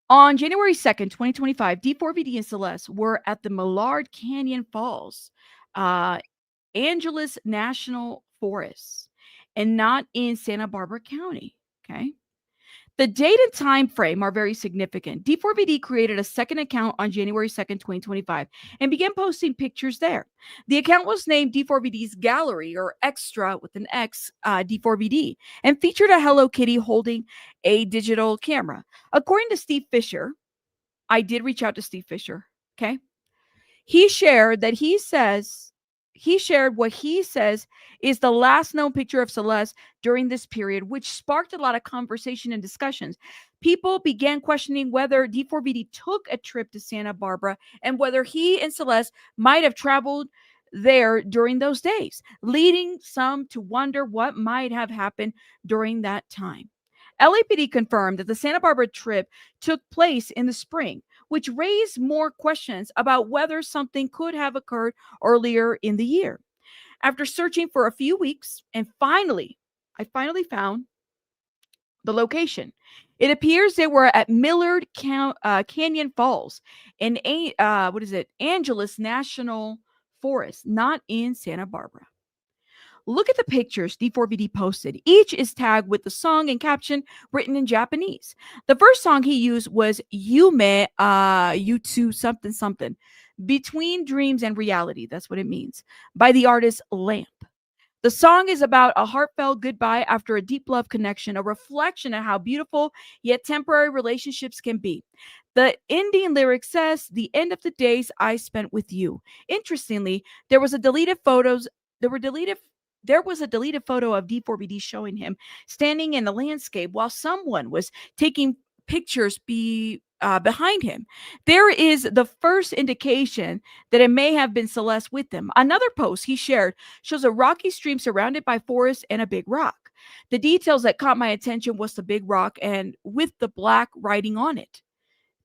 On January 2nd, 2025, D4VD and Celeste were at the Millard Canyon Falls, Angeles National Forest, and not in Santa Barbara County. Okay. The date and time frame are very significant. D4VD created a second account on January 2nd, 2025, and began posting pictures there. The account was named D4VD's Gallery, or Extra with an X, D4VD, and featured a Hello Kitty holding a digital camera. According to Steve Fisher, I did reach out to Steve Fisher, okay? He shared what he says is the last known picture of Celeste during this period, which sparked a lot of conversation and discussions. People began questioning whether D4VD took a trip to Santa Barbara and whether he and Celeste might have traveled there during those days, leading some to wonder what might have happened during that time. LAPD confirmed that the Santa Barbara trip took place in the spring, which raised more questions about whether something could have occurred earlier in the year. After searching for a few weeks, and I finally found the location. It appears they were at Millard Canyon Falls in Angeles National Forest, not in Santa Barbara. Look at the pictures D4VD posted. Each is tagged with the song and caption written in Japanese. The first song he used was Yume Yutsu something something, Between Dreams and Reality. That's what it means, by the artist Lamp. The song is about a heartfelt goodbye after a deep love connection, a reflection of how beautiful yet temporary relationships can be. The ending lyric says, "The end of the days I spent with you." Interestingly, there was a deleted photo of D4VD showing him standing in the landscape while someone was taking pictures behind him. There is the first indication that it may have been Celeste with them. Another post he shared shows a rocky stream surrounded by forest and a big rock. The details that caught my attention was the big rock and with the black writing on it.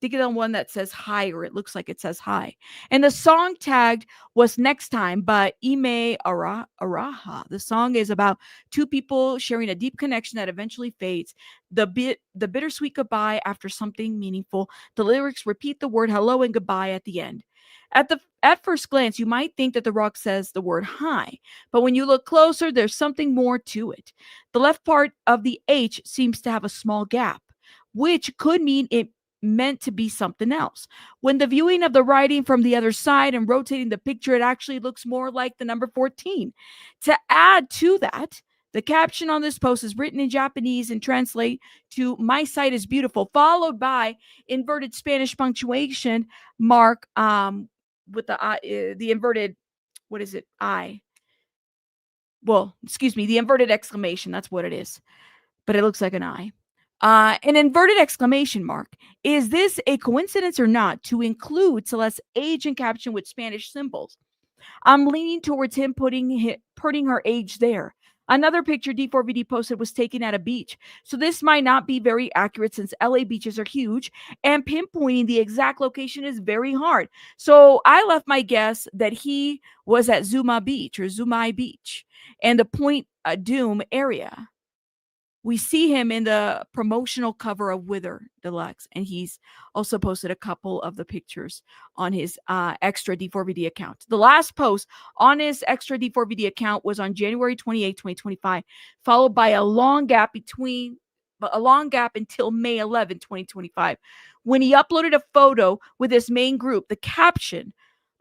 Think of the one that says hi, or it looks like it says hi. And the song tagged was Next Time by Ime Araha. The song is about two people sharing a deep connection that eventually fades. The bittersweet goodbye after something meaningful. The lyrics repeat the word hello and goodbye at the end. At first glance, you might think that the rock says the word hi, but when you look closer, there's something more to it. The left part of the H seems to have a small gap, which could mean it meant to be something else. When the viewing of the writing from the other side and rotating the picture, it actually looks more like the number 14. To add to that, the caption on this post is written in Japanese and translate to "My sight is beautiful," followed by inverted Spanish punctuation mark with the inverted, what is it? The inverted exclamation. That's what it is. But it looks like an I. An inverted exclamation mark. Is this a coincidence or not to include Celeste's age and caption with Spanish symbols? I'm leaning towards him putting her age there. Another picture D4VD posted was taken at a beach, so this might not be very accurate since LA beaches are huge and pinpointing the exact location is very hard. So I left my guess that he was at Zumai Beach and the Point Doom area. We see him in the promotional cover of Wither Deluxe, and he's also posted a couple of the pictures on his extra D4VD account. The last post on his extra D4VD account was on January 28, 2025, followed by a long gap until May 11, 2025, when he uploaded a photo with his main group. The caption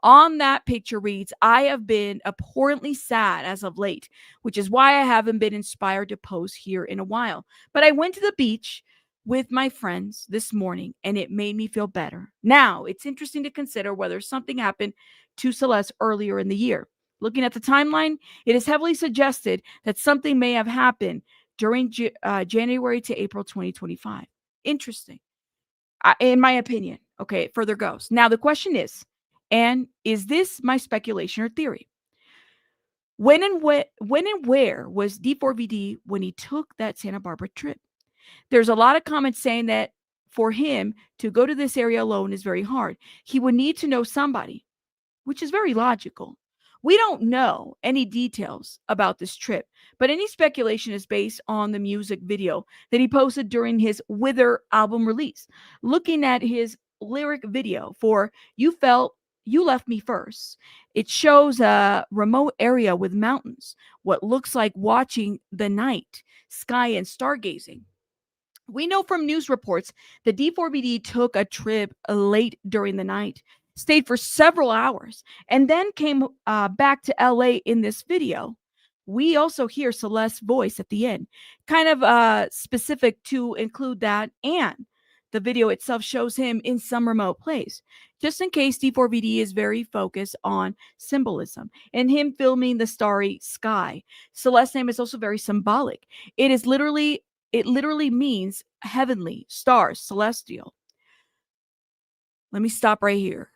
on that picture reads, "I have been abhorrently sad as of late, which is why I haven't been inspired to post here in a while. But I went to the beach with my friends this morning and it made me feel better." Now, it's interesting to consider whether something happened to Celeste earlier in the year. Looking at the timeline, it is heavily suggested that something may have happened during January to April 2025. Interesting, in my opinion. Okay, it further goes. Now, the question is, and is this my speculation or theory? When and where was D4VD when he took that Santa Barbara trip? There's a lot of comments saying that for him to go to this area alone is very hard. He would need to know somebody, which is very logical. We don't know any details about this trip, but any speculation is based on the music video that he posted during his Wither album release. Looking at his lyric video for You Left Me First, it shows a remote area with mountains, what looks like watching the night sky and stargazing. We know from news reports that D4BD took a trip late during the night, stayed for several hours, and then came back to LA in this video. We also hear Celeste's voice at the end, kind of specific to include that, and the video itself shows him in some remote place. Just in case, D4VD is very focused on symbolism and him filming the starry sky. Celeste's name is also very symbolic. It literally means heavenly, stars, celestial. Let me stop right here.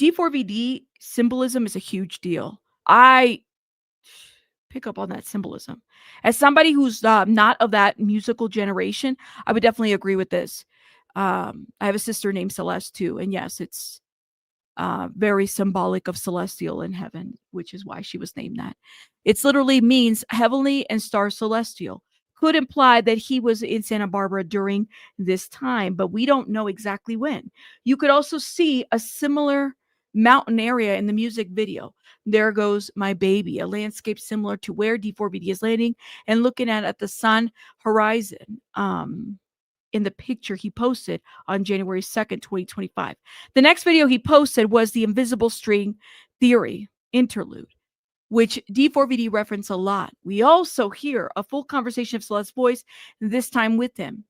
D4VD symbolism is a huge deal. I pick up on that symbolism. As somebody who's not of that musical generation, I would definitely agree with this. I have a sister named Celeste too, and yes, it's very symbolic of celestial in heaven, which is why she was named that. It literally means heavenly and star celestial. Could imply that he was in Santa Barbara during this time, but we don't know exactly when. You could also see a similar mountain area in the music video. There goes my baby, a landscape similar to where D4BD is landing and looking at the sun horizon. In the picture he posted on January 2nd, 2025. The next video he posted was the invisible string theory interlude, which D4VD referenced a lot. We also hear a full conversation of Celeste's voice, this time with him.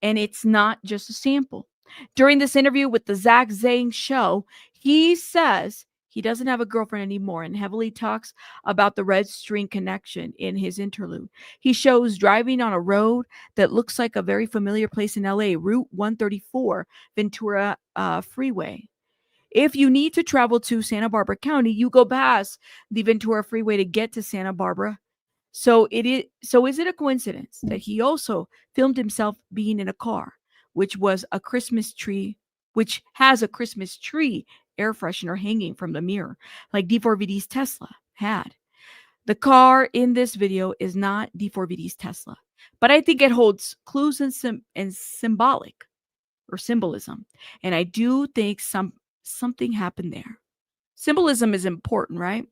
And it's not just a sample. During this interview with the Zach Zang show, he says he doesn't have a girlfriend anymore and heavily talks about the red string connection in his interlude. He shows driving on a road that looks like a very familiar place in LA, Route 134, Ventura Freeway. If you need to travel to Santa Barbara County, you go past the Ventura Freeway to get to Santa Barbara. So is it a coincidence that he also filmed himself being in a car, which has a Christmas tree air freshener hanging from the mirror, like D4VD's Tesla had? The car in this video is not D4VD's Tesla, but I think it holds clues and symbolic or symbolism, and I do think something happened there. Symbolism is important, right?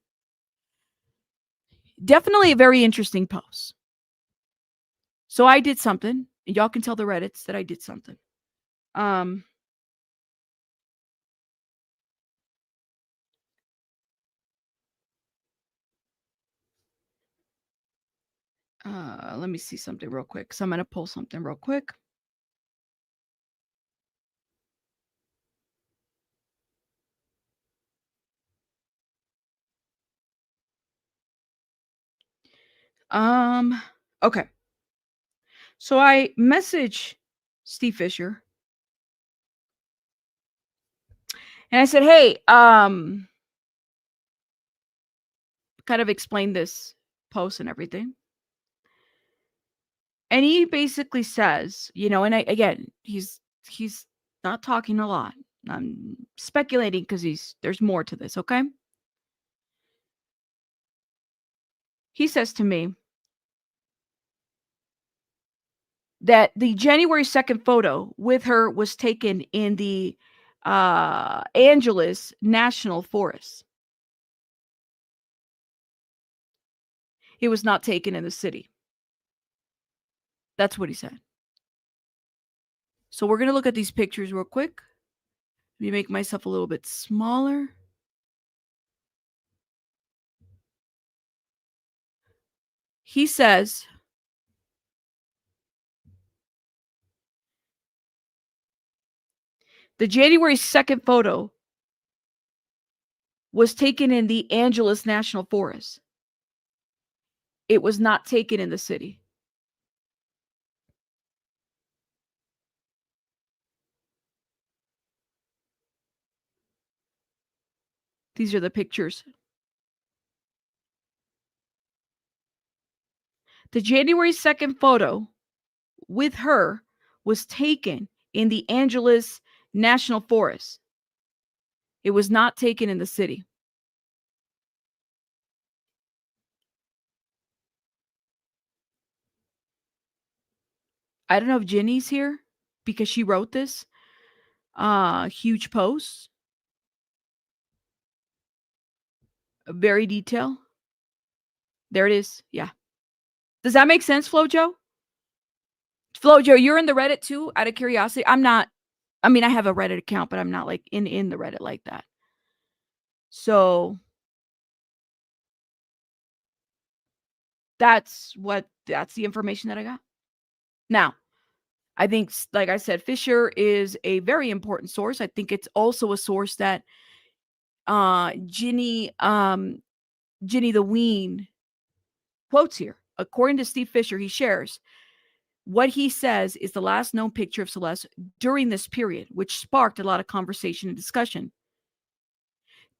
Definitely a very interesting post. So I did something, and y'all can tell the Reddits that I did something. Let me see something real quick. So I'm going to pull something real quick. Okay. So I messaged Steve Fisher. And I said, hey, kind of explain this post and everything. And he basically says, again, he's not talking a lot. I'm speculating because there's more to this, okay? He says to me that the January 2nd photo with her was taken in the Angeles National Forest. It was not taken in the city. That's what he said. So we're going to look at these pictures real quick. Let me make myself a little bit smaller. He says, the January 2nd photo was taken in the Angeles National Forest. It was not taken in the city. These are the pictures. The January 2nd photo with her was taken in the Angeles National Forest. It was not taken in the city. I don't know if Ginny's here because she wrote this huge post. Very detailed. There it is. Yeah. Does that make sense, Flojo? Flojo, you're in the Reddit too, out of curiosity. I'm not. I mean, I have a Reddit account, but I'm not like in the Reddit like that. So that's the information that I got. Now, I think, like I said, Fisher is a very important source. I think it's also a source that Ginny the Ween quotes here. According to Steve Fisher, he shares what he says is the last known picture of Celeste during this period, which sparked a lot of conversation and discussion.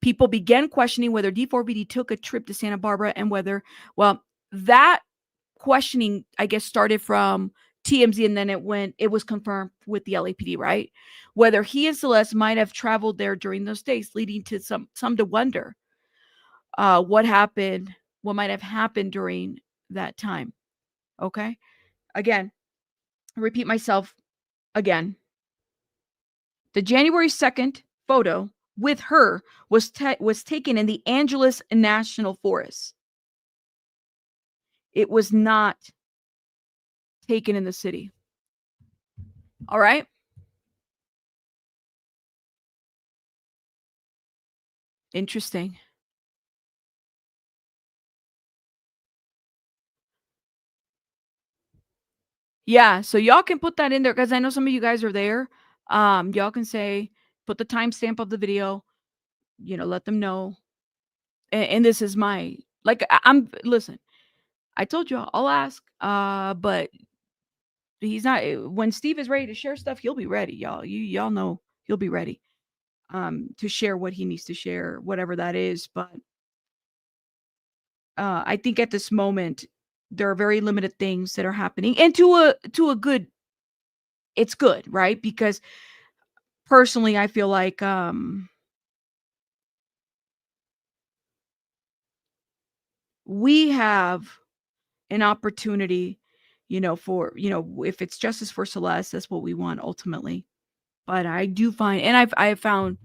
People began questioning whether D4VD took a trip to Santa Barbara and whether, well, that questioning, I guess, started from TMZ and then it was confirmed with the LAPD, right? Whether he and Celeste might have traveled there during those days, leading to some to wonder what might have happened during that time. Okay. Again, repeat myself again. The January 2nd photo with her was taken in the Angeles National Forest. It was not taken in the city. All right. Interesting. Yeah, so y'all can put that in there because I know some of you guys are there. Y'all can say, put the timestamp of the video, let them know. And this is my, like, listen, I told you I'll ask, but he's not, when Steve is ready to share stuff, he'll be ready, y'all. Y'all know he'll be ready to share what he needs to share, whatever that is. But I think at this moment, there are very limited things that are happening, and to a good, it's good, right? Because personally, I feel like we have an opportunity, for, if it's justice for Celeste, that's what we want ultimately. But I do find, and I have found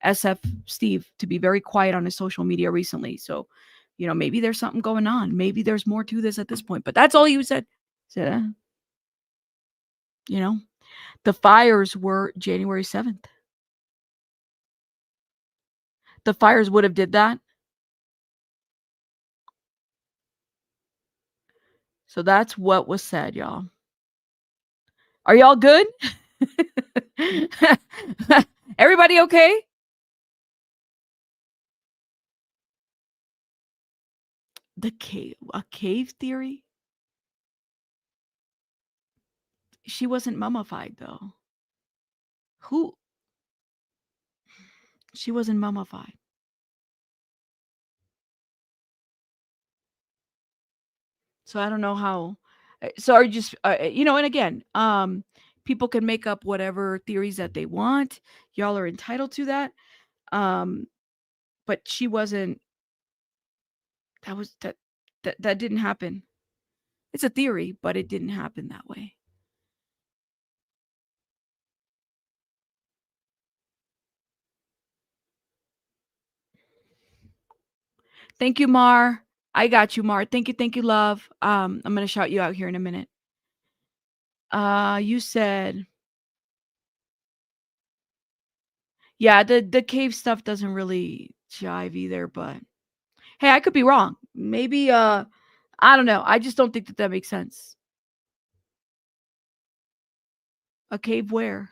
SF Steve to be very quiet on his social media recently. So, maybe there's something going on. Maybe there's more to this at this point. But that's all he said. Said, the fires were January 7th. The fires would have did that. So that's what was said, y'all. Are y'all good? Everybody okay? A cave theory? She wasn't mummified though. Who? She wasn't mummified. So I don't know how. So are you just, and again, people can make up whatever theories that they want. Y'all are entitled to that. But she wasn't. That didn't happen. It's a theory, but it didn't happen that way. Thank you, Mar. I got you, Mar. Thank you, love. I'm gonna shout you out here in a minute. You said, yeah, the cave stuff doesn't really jive either, but hey, I could be wrong. Maybe I don't know. I just don't think that makes sense. A cave where?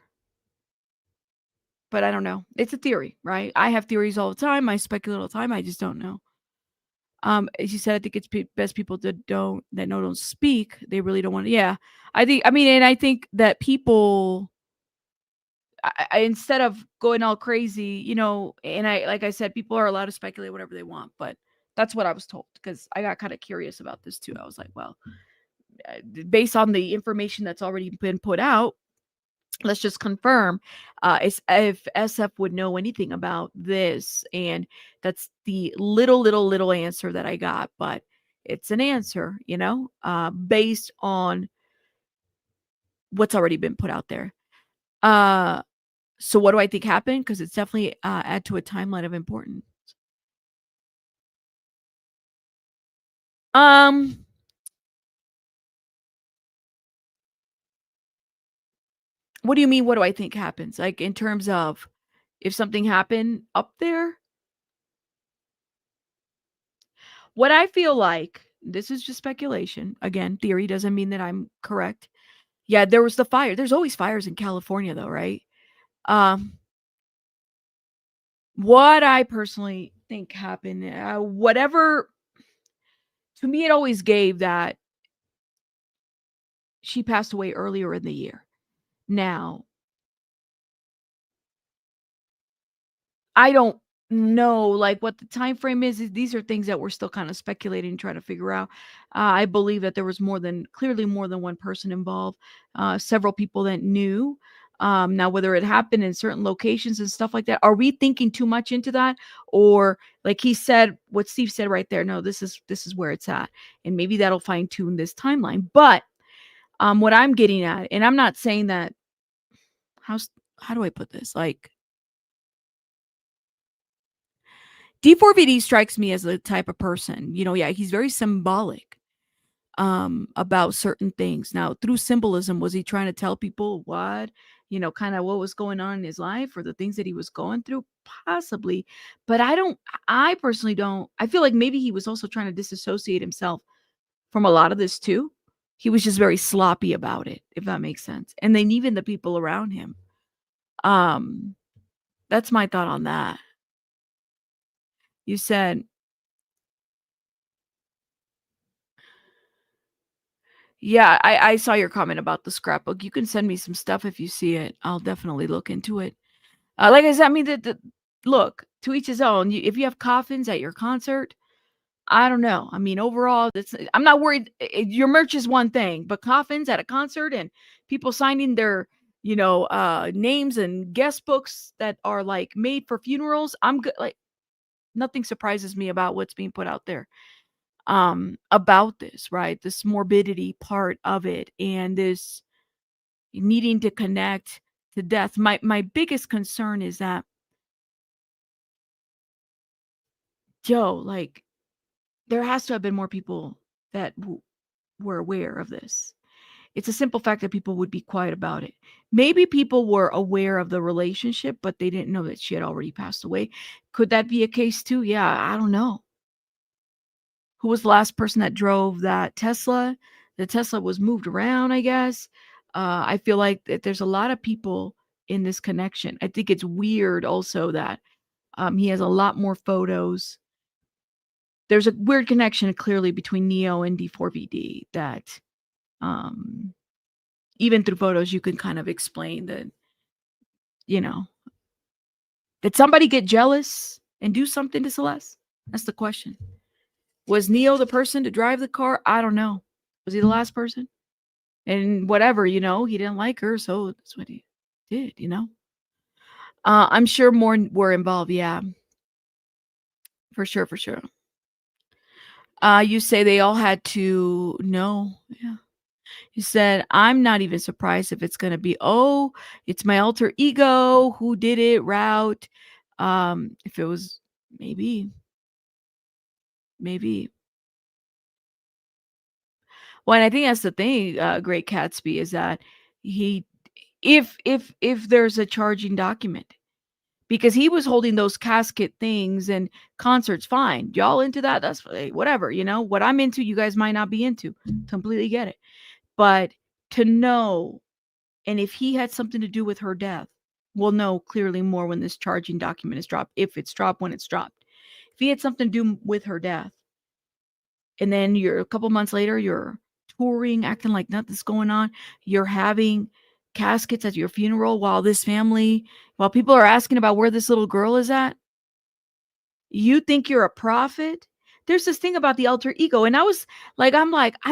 But I don't know. It's a theory, right? I have theories all the time. I speculate all the time. I just don't know. As you said, I think it's best people that don't speak. They really don't want to. Yeah, I think that people, I instead of going all crazy, and like I said, people are allowed to speculate whatever they want. But that's what I was told because I got kind of curious about this too. I was like, well, based on the information that's already been put out, let's just confirm if SF would know anything about this. And that's the little answer that I got, but it's an answer, based on what's already been put out there. So what do I think happened? Because it's definitely add to a timeline of importance. What do you mean? What do I think happens? Like in terms of if something happened up there? What I feel like, this is just speculation. Again, theory doesn't mean that I'm correct. Yeah, there was the fire. There's always fires in California though, right? What I personally think happened, whatever, to me, it always gave that she passed away earlier in the year. Now, I don't know like what the time frame is. These are things that we're still kind of speculating, trying to figure out. I believe that there was clearly more than one person involved, several people that knew. Now, whether it happened in certain locations and stuff like that, are we thinking too much into that? Or like he said, what Steve said right there, no, this is where it's at. And maybe that'll fine tune this timeline. But what I'm getting at, and I'm not saying that, how do I put this? Like, D4VD strikes me as the type of person, yeah, he's very symbolic about certain things. Now, through symbolism, was he trying to tell people what, kind of what was going on in his life or the things that he was going through? Possibly. But I personally don't. I feel like maybe he was also trying to disassociate himself from a lot of this too. He was just very sloppy about it, if that makes sense. And then even the people around him. That's my thought on that. You said, yeah, I saw your comment about the scrapbook. You can send me some stuff if you see it. I'll definitely look into it. Like I said, I mean, look, to each his own. If you have coffins at your concert, I don't know. I mean, overall, I'm not worried. Your merch is one thing, but coffins at a concert and people signing their, names and guest books that are like made for funerals, I'm good. Like, nothing surprises me about what's being put out there. About this, right? This morbidity part of it and this needing to connect to death. My biggest concern is that, like, there has to have been more people that were aware of this. It's a simple fact that people would be quiet about it. Maybe people were aware of the relationship, but they didn't know that she had already passed away. Could that be a case too? Yeah, I don't know. Who was the last person that drove that Tesla? The Tesla was moved around, I guess. I feel like that there's a lot of people in this connection. I think it's weird also that he has a lot more photos. There's a weird connection clearly between Neo and D4VD that even through photos you can kind of explain that, did somebody get jealous and do something to Celeste? That's the question. Was Neo the person to drive the car? I don't know. Was he the last person? And whatever, he didn't like her, so that's what he did, I'm sure more were involved, yeah. For sure. You say they all had to know, yeah. You said, I'm not even surprised if it's going to be, oh, it's my alter ego, who did it, route. If it was, maybe. Well, and I think that's the thing, Great Catsby, is that if there's a charging document, because he was holding those casket things and concerts, fine. Y'all into that? That's whatever, what I'm into, you guys might not be into. Completely get it. But to know, and if he had something to do with her death, we'll know clearly more when this charging document is dropped, if it's dropped, when it's dropped. If he had something to do with her death, and then a couple months later, you're touring, acting like nothing's going on. You're having caskets at your funeral while people are asking about where this little girl is at. You think you're a prophet? There's this thing about the alter ego. And I was like, I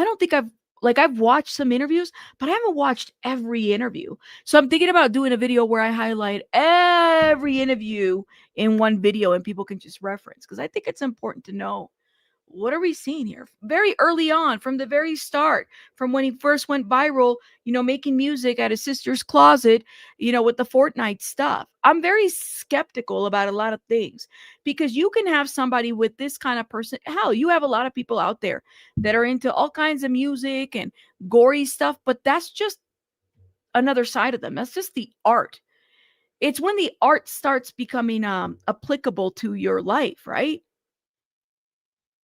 don't think I've like I've watched some interviews, but I haven't watched every interview. So I'm thinking about doing a video where I highlight every interview in one video and people can just reference, because I think it's important to know, what are we seeing here? Very early on, from the very start, from when he first went viral, making music at his sister's closet, with the Fortnite stuff. I'm very skeptical about a lot of things, because you can have somebody with this kind of person. Hell, you have a lot of people out there that are into all kinds of music and gory stuff, but that's just another side of them. That's just the art. It's when the art starts becoming applicable to your life, right?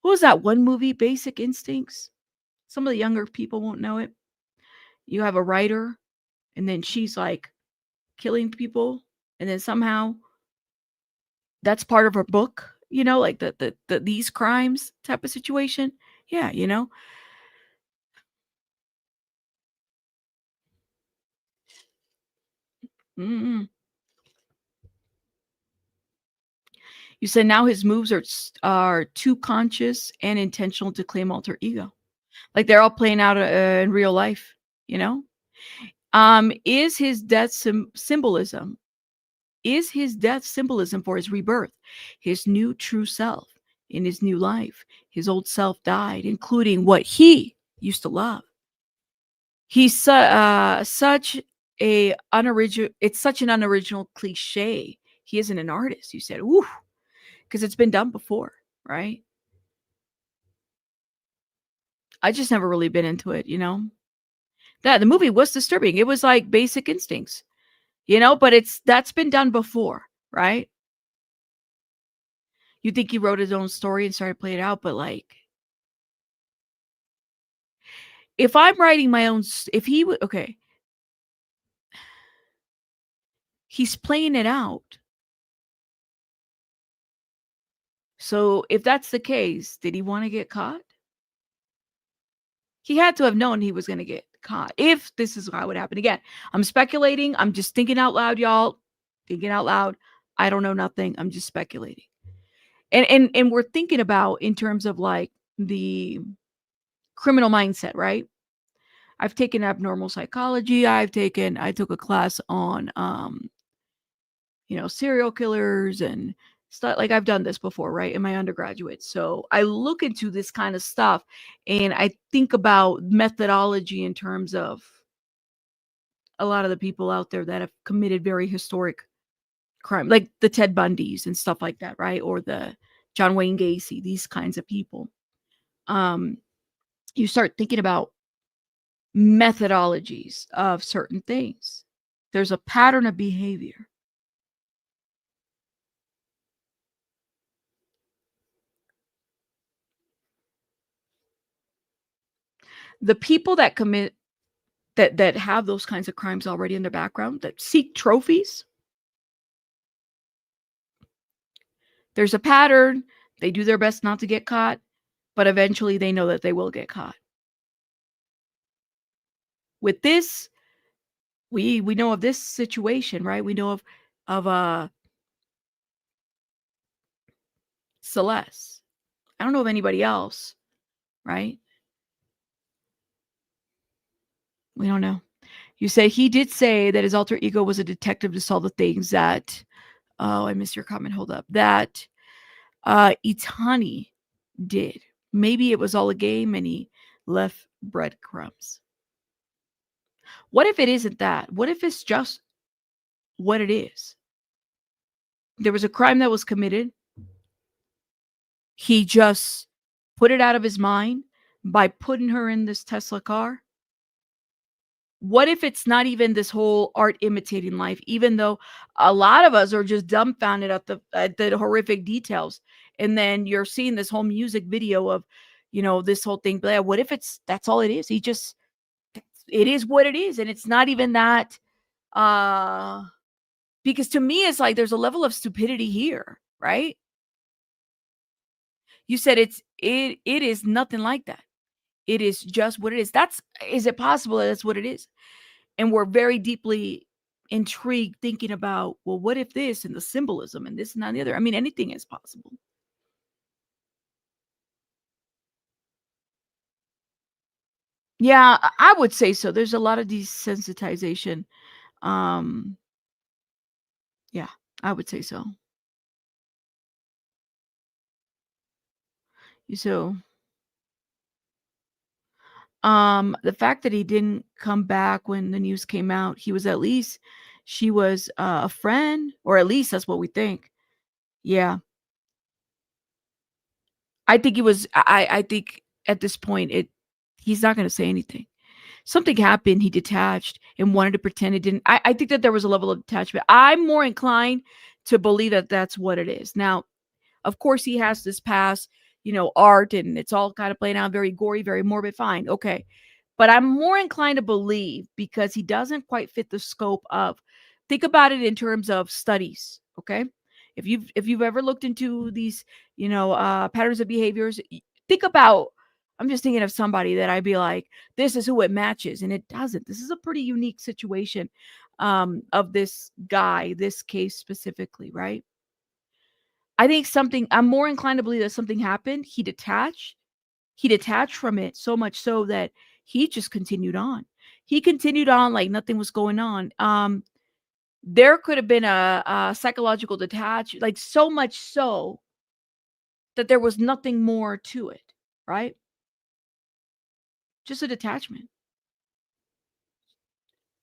What was that one movie, Basic Instincts? Some of the younger people won't know it. You have a writer, and then she's like killing people, and then somehow that's part of her book, like the these crimes type of situation. Yeah, Mm-mm. You said now his moves are too conscious and intentional to claim alter ego. Like they're all playing out in real life, you know? Is his death symbolism? Is his death symbolism for his rebirth, his new true self in his new life? His old self died, including what he used to love. He's such a unoriginal. It's such an unoriginal cliche. He isn't an artist. You said, "Ooh," because it's been done before, right? I just never really been into it, That the movie was disturbing. It was like Basic Instincts, but that's been done before, right? You think he wrote his own story and started playing it out, but like, if I'm writing my own, if he would, okay, he's playing it out. So if that's the case, did he want to get caught? He had to have known he was going to get caught if this is how it would happen again. I'm speculating. I'm just thinking out loud, y'all. Thinking out loud. I don't know nothing. I'm just speculating. And we're thinking about in terms of like the criminal mindset, right? I've taken abnormal psychology. I took a class on serial killers and stuff. Like I've done this before, right? In my undergraduate. So I look into this kind of stuff and I think about methodology in terms of a lot of the people out there that have committed very historic crime, like the Ted Bundys and stuff like that, right? Or the John Wayne Gacy, these kinds of people. You start thinking about methodologies of certain things. There's a pattern of behavior. The people that commit that have those kinds of crimes already in their background, that seek trophies, there's a pattern. They do their best not to get caught, but eventually they know that they will get caught. With this, we know of this situation, right? We know of Celeste. I don't know of anybody else, right? We don't know. You say he did say that his alter ego was a detective to solve the things that, oh, I missed your comment. Hold up. That Itani did. Maybe it was all a game and he left breadcrumbs. What if it isn't that? What if it's just what it is? There was a crime that was committed. He just put it out of his mind by putting her in this Tesla car. What if it's not even this whole art imitating life, even though a lot of us are just dumbfounded at the horrific details. And then you're seeing this whole music video of, this whole thing. But what if that's all it is? It is what it is. And it's not even that, because to me, it's like, there's a level of stupidity here, right? You said it is nothing like that. It is just what it is. Is it possible that that's what it is? And we're very deeply intrigued thinking about, well, what if this and the symbolism and this and that and the other? I mean, anything is possible. Yeah, I would say so. There's a lot of desensitization. Um, yeah, I would say so. So, the fact that he didn't come back when the news came out, he was at least, she was a friend, or at least that's what we think. Yeah, I think he was. I think at this point, he's not going to say anything. Something happened. He detached and wanted to pretend it didn't. I think that there was a level of detachment. I'm more inclined to believe that that's what it is. Now, of course, he has this past, art, and it's all kind of playing out very gory, very morbid. Fine, okay. But I'm more inclined to believe because he doesn't quite fit the scope of. Think about it in terms of studies, okay? If you've ever looked into these, patterns of behaviors, think about. I'm just thinking of somebody that I'd be like, this is who it matches, and it doesn't. This is a pretty unique situation of this guy, this case specifically, right? I think I'm more inclined to believe that something happened. He detached. He detached from it so much so that he just continued on. He continued on like nothing was going on. There could have been a psychological detach, like so much so that there was nothing more to it, right? Just a detachment.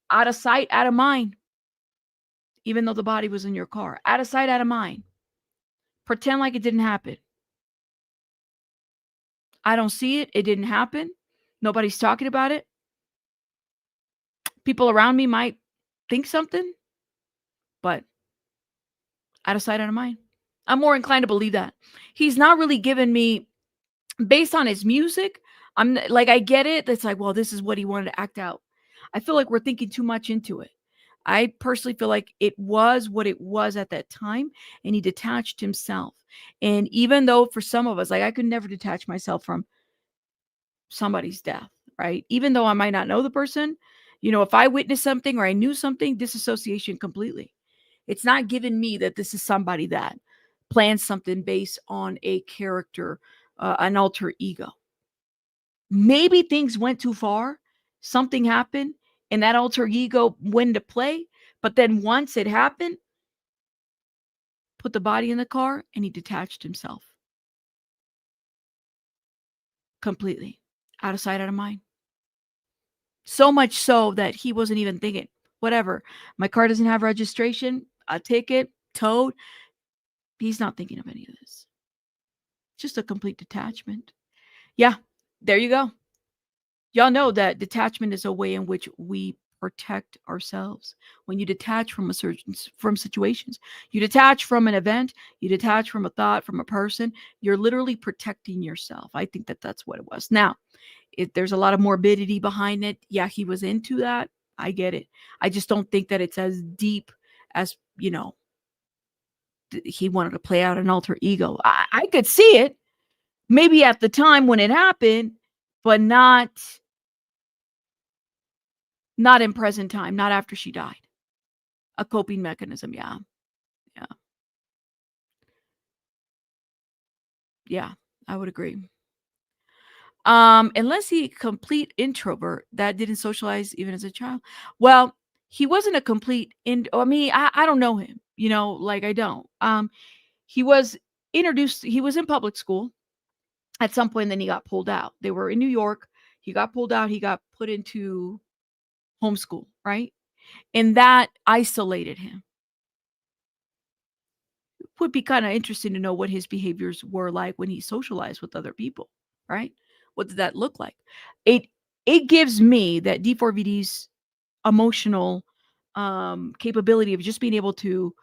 Out of sight, out of mind, even though the body was in your car. Out of sight, out of mind. Pretend like it didn't happen. I don't see it. It didn't happen. Nobody's talking about it. People around me might think something, but out of sight, out of mind. I'm more inclined to believe that. He's not really given me, based on his music, like, I get it. It's like, well, this is what he wanted to act out. I feel like we're thinking too much into it. I personally feel like it was what it was at that time, and he detached himself. And even though for some of us, like, I could never detach myself from somebody's death, right? Even though I might not know the person, if I witnessed something or I knew something, disassociation completely. It's not giving me that this is somebody that plans something based on a character, an alter ego. Maybe things went too far, something happened, and that alter ego went into play. But then once it happened, put the body in the car and he detached himself completely, out of sight, out of mind. So much so that he wasn't even thinking, whatever, my car doesn't have registration, a ticket, towed. He's not thinking of any of this. Just a complete detachment. Yeah, there you go. Y'all know that detachment is a way in which we protect ourselves. When you detach from from situations, you detach from an event, you detach from a thought, from a person, you're literally protecting yourself. I think that that's what it was. Now, if there's a lot of morbidity behind it, yeah, he was into that. I get it. I just don't think that it's as deep as, he wanted to play out an alter ego. I could see it maybe at the time when it happened, but not in present time, not after she died. A coping mechanism, yeah. Yeah. Yeah, I would agree. Unless he complete introvert that didn't socialize even as a child. Well, he wasn't a complete I mean, I don't know him, like I don't. He was he was in public school at some point, and then he got pulled out. They were in New York. He got pulled out, he got put into homeschool, right? And that isolated him. Would be kind of interesting to know what his behaviors were like when he socialized with other people, right? What did that look like? It it gives me that D4VD's emotional capability of just being able to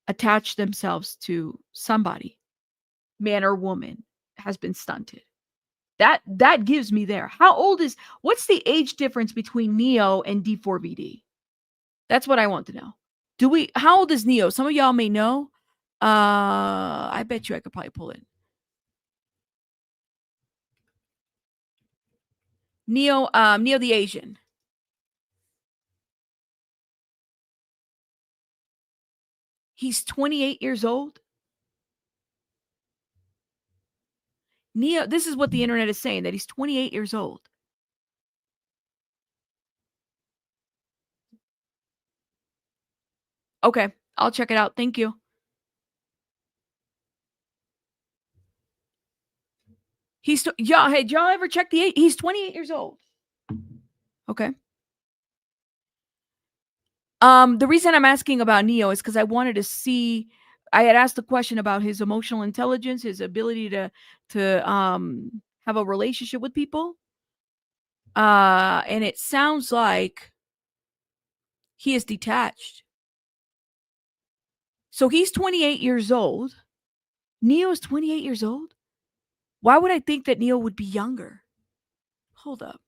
attach themselves to somebody, man or woman, has been stunted. That gives me there. What's the age difference between Neo and D4VD? That's what I want to know. How old is Neo? Some of y'all may know. I bet you I could probably pull it. Neo the Asian. He's 28 years old. Neo, this is what the internet is saying, that he's 28 years old. Okay, I'll check it out. Thank you. Y'all, hey, did y'all ever check the age? He's 28 years old. Okay. The reason I'm asking about Neo is because I wanted to see. I had asked the question about his emotional intelligence, his ability to have a relationship with people. And it sounds like he is detached. So he's 28 years old. Neo's 28 years old. Why would I think that Neo would be younger? Hold up.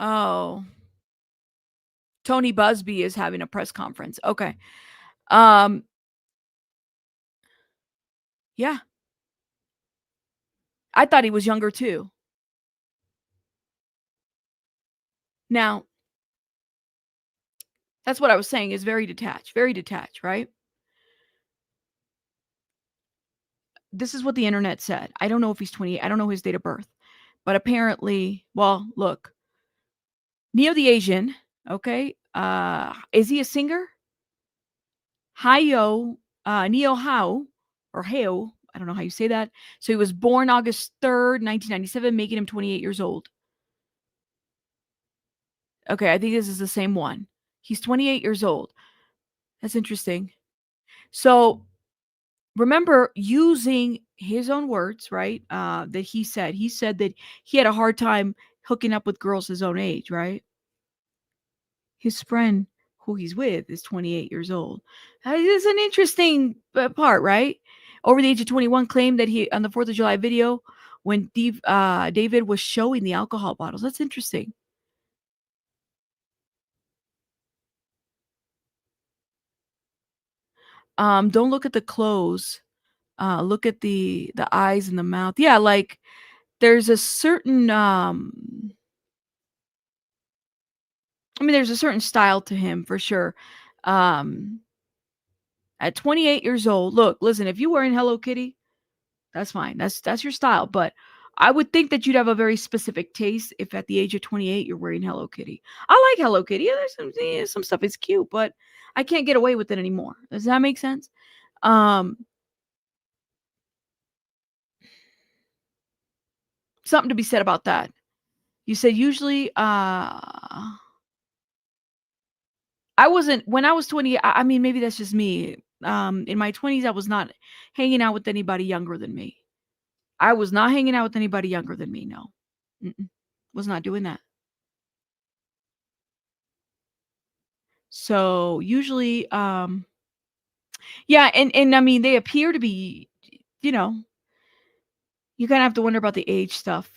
Oh. Tony Busby is having a press conference. Okay. Yeah. I thought he was younger too. Now, that's what I was saying, is very detached, right? This is what the internet said. I don't know if he's 28. I don't know his date of birth. But apparently, well, look. Neo the Asian, okay? Is he a singer? Neo Hao, or Hao, I don't know how you say that. So he was born August 3rd, 1997, making him 28 years old. Okay, I think this is the same one. He's 28 years old. That's interesting. So remember, using his own words, right? That he said that he had a hard time hooking up with girls his own age, right? His friend who he's with is 28 years old. It's an interesting part, right? Over the age of 21, claimed that he, on the 4th of July video, when David was showing the alcohol bottles. That's interesting. Don't look at the clothes. Look at the eyes and the mouth. Yeah, like there's a certain there's a certain style to him for sure. At 28 years old, look, listen, if you're wearing Hello Kitty, that's fine. That's your style. But I would think that you'd have a very specific taste if at the age of 28 you're wearing Hello Kitty. I like Hello Kitty. Yeah, there's some stuff. It's cute, but I can't get away with it anymore. Does that make sense? Something to be said about that. You said usually I wasn't, when I was 20, I mean, maybe that's just me. In my 20s, I was not hanging out with anybody younger than me. I was not hanging out with anybody younger than me. No. Was not doing that. So usually, yeah, and I mean, they appear to be, you know, you kind of have to wonder about the age stuff.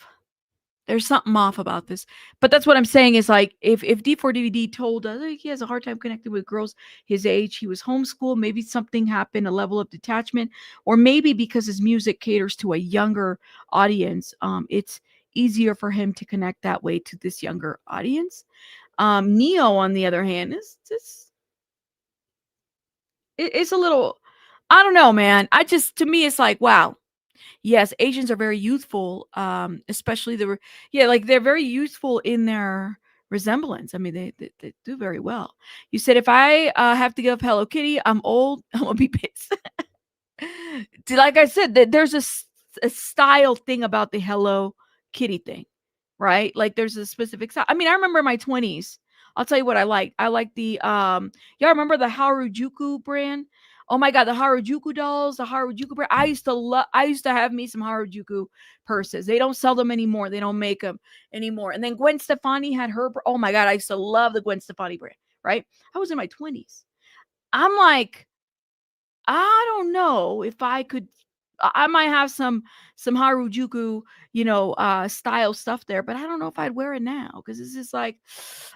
There's something off about this. But that's what I'm saying is, like, if D4VD told us he has a hard time connecting with girls his age, he was homeschooled, maybe something happened, a level of detachment, or maybe because his music caters to a younger audience, it's easier for him to connect that way to this younger audience. Neo, on the other hand, is just, it's a little, I don't know, man. To me, it's like, wow. Yes, Asians are very youthful, especially like they're very youthful in their resemblance. I mean, they do very well. You said if I have to give up Hello Kitty, I'm old. I'm gonna be pissed. Like I said, there's a style thing about the Hello Kitty thing, right? Like there's a specific style. I mean, I remember my 20s. I'll tell you what I like. I like the y'all remember the Harajuku brand? Oh my god, the Harajuku dolls, the Harajuku brand. I used to have me some Harajuku purses. They don't sell them anymore. They don't make them anymore. And then Gwen Stefani had her. Oh my god, I used to love the Gwen Stefani brand, right? I was in my 20s. I'm like, I don't know if I could. I might have some Harajuku, style stuff there, but I don't know if I'd wear it now because it's just like,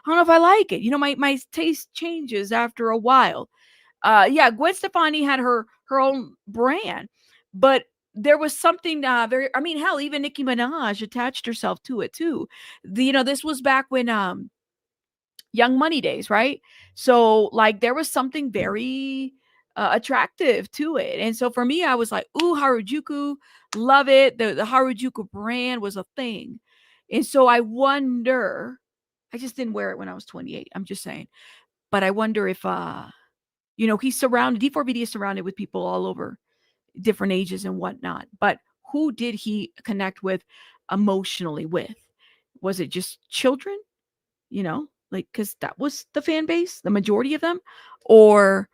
I don't know if I like it. My taste changes after a while. Yeah, Gwen Stefani had her own brand, but there was something very. I mean, hell, even Nicki Minaj attached herself to it too. This was back when Young Money days, right? So like there was something very attractive to it. And so for me, I was like, ooh, Harajuku, love it. The Harajuku brand was a thing. And so I wonder, I just didn't wear it when I was 28. I'm just saying. But I wonder if, he's surrounded, D4VD is surrounded with people all over different ages and whatnot. But who did he connect with emotionally with? Was it just children? Because that was the fan base, the majority of them? Or,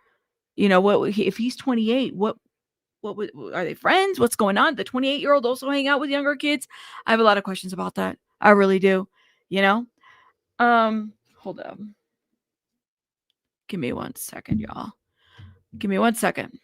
what if he's 28, what are they friends? What's going on? The 28-year-old also hang out with younger kids? I have a lot of questions about that. I really do. Hold up. Give me 1 second, y'all. Give me 1 second.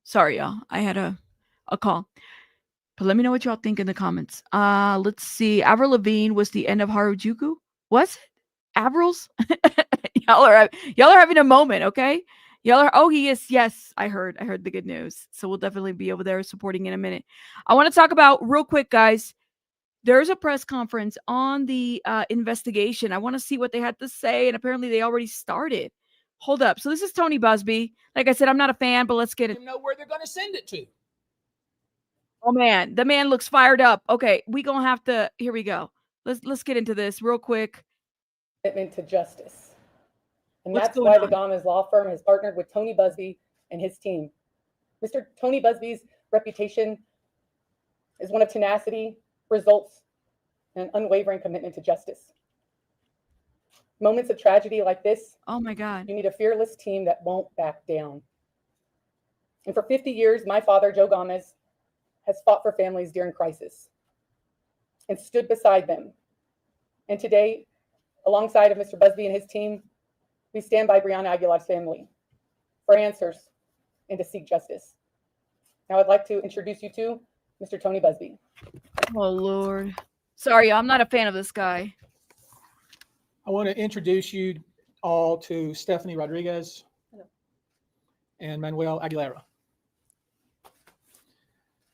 Sorry, y'all. I had a call. But let me know what y'all think in the comments. Let's see. Avril Lavigne was the end of Harajuku. Was it? Avril's? y'all are having a moment, okay? He is. Yes, I heard the good news. So we'll definitely be over there supporting in a minute. I want to talk about real quick, guys. There's a press conference on the investigation. I want to see what they had to say. And apparently they already started. Hold up. So this is Tony Busby. Like I said, I'm not a fan, but let's get it. Know where they're going to send it to. Oh man, the man looks fired up. Okay, we gonna have to. Here we go. Let's get into this real quick. Commitment to justice, and that's why the Gomez law firm has partnered with Tony Busby and his team. Mr. Tony Busby's reputation is one of tenacity, results, and an unwavering commitment to justice. Moments of tragedy like this, oh my God, you need a fearless team that won't back down. And for 50 years, my father, Joe Gomez, has fought for families during crisis and stood beside them. And today, alongside of Mr. Busby and his team, we stand by Brianna Aguilera's family for answers and to seek justice. Now I'd like to introduce you to Mr. Tony Busby. Oh Lord. Sorry, I'm not a fan of this guy. I want to introduce you all to Stephanie Rodriguez and Manuel Aguilera.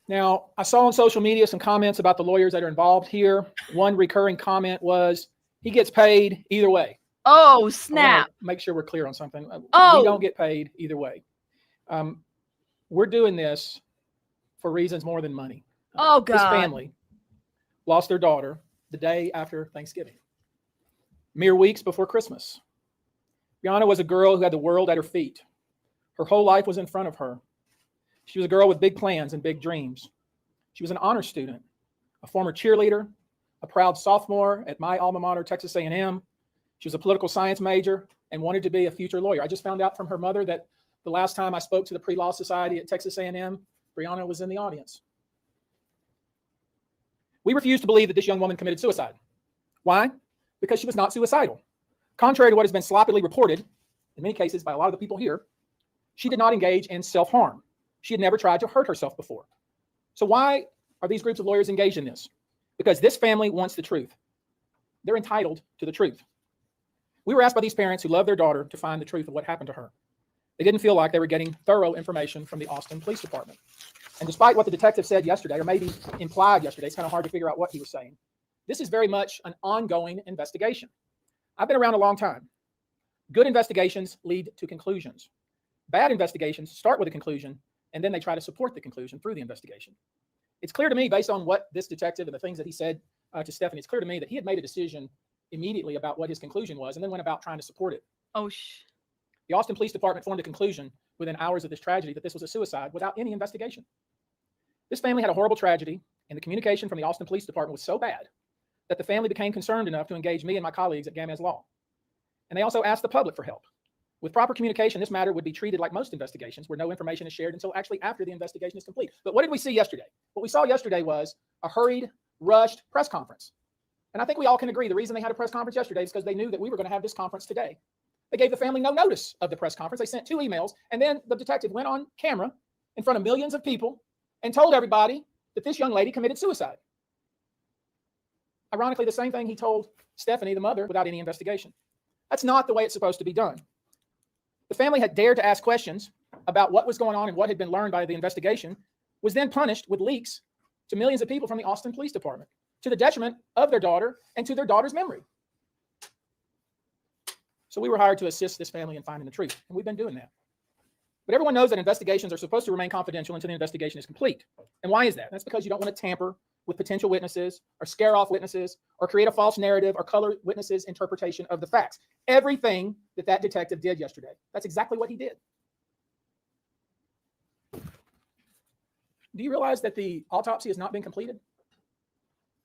Now, I saw on social media some comments about the lawyers that are involved here. One recurring comment was, he gets paid either way. Oh, snap. Make sure we're clear on something. Oh. We don't get paid either way. We're doing this for reasons more than money. Oh, God. This family lost their daughter the day after Thanksgiving, mere weeks before Christmas. Brianna was a girl who had the world at her feet. Her whole life was in front of her. She was a girl with big plans and big dreams. She was an honor student, a former cheerleader, a proud sophomore at my alma mater, Texas A&M. She was a political science major and wanted to be a future lawyer. I just found out from her mother that the last time I spoke to the Pre-Law Society at Texas A&M, Brianna was in the audience. We refuse to believe that this young woman committed suicide. Why? Because she was not suicidal. Contrary to what has been sloppily reported, in many cases by a lot of the people here, she did not engage in self-harm. She had never tried to hurt herself before. So why are these groups of lawyers engaged in this? Because this family wants the truth. They're entitled to the truth. We were asked by these parents who love their daughter to find the truth of what happened to her. They didn't feel like they were getting thorough information from the Austin Police Department. And despite what the detective said yesterday, or maybe implied yesterday, it's kind of hard to figure out what he was saying. This is very much an ongoing investigation. I've been around a long time. Good investigations lead to conclusions. Bad investigations start with a conclusion, and then they try to support the conclusion through the investigation. It's clear to me, based on what this detective and the things that he said to Stephanie, it's clear to me that he had made a decision immediately about what his conclusion was and then went about trying to support it. Oh, The Austin Police Department formed a conclusion within hours of this tragedy that this was a suicide without any investigation. This family had a horrible tragedy, and the communication from the Austin Police Department was so bad that the family became concerned enough to engage me and my colleagues at Gamez Law. And they also asked the public for help. With proper communication, this matter would be treated like most investigations, where no information is shared until actually after the investigation is complete. But what did we see yesterday? What we saw yesterday was a hurried, rushed press conference. And I think we all can agree the reason they had a press conference yesterday is because they knew that we were going to have this conference today. They gave the family no notice of the press conference. They sent 2 emails, and then the detective went on camera in front of millions of people and told everybody that this young lady committed suicide. Ironically, the same thing he told Stephanie, the mother, without any investigation. That's not the way it's supposed to be done. The family had dared to ask questions about what was going on and what had been learned by the investigation, was then punished with leaks to millions of people from the Austin Police Department, to the detriment of their daughter and to their daughter's memory. So we were hired to assist this family in finding the truth, and we've been doing that. But everyone knows that investigations are supposed to remain confidential until the investigation is complete. And why is that? That's because you don't want to tamper with potential witnesses or scare off witnesses or create a false narrative or color witnesses' interpretation of the facts. Everything that detective did yesterday, that's exactly what he did. Do you realize that the autopsy has not been completed?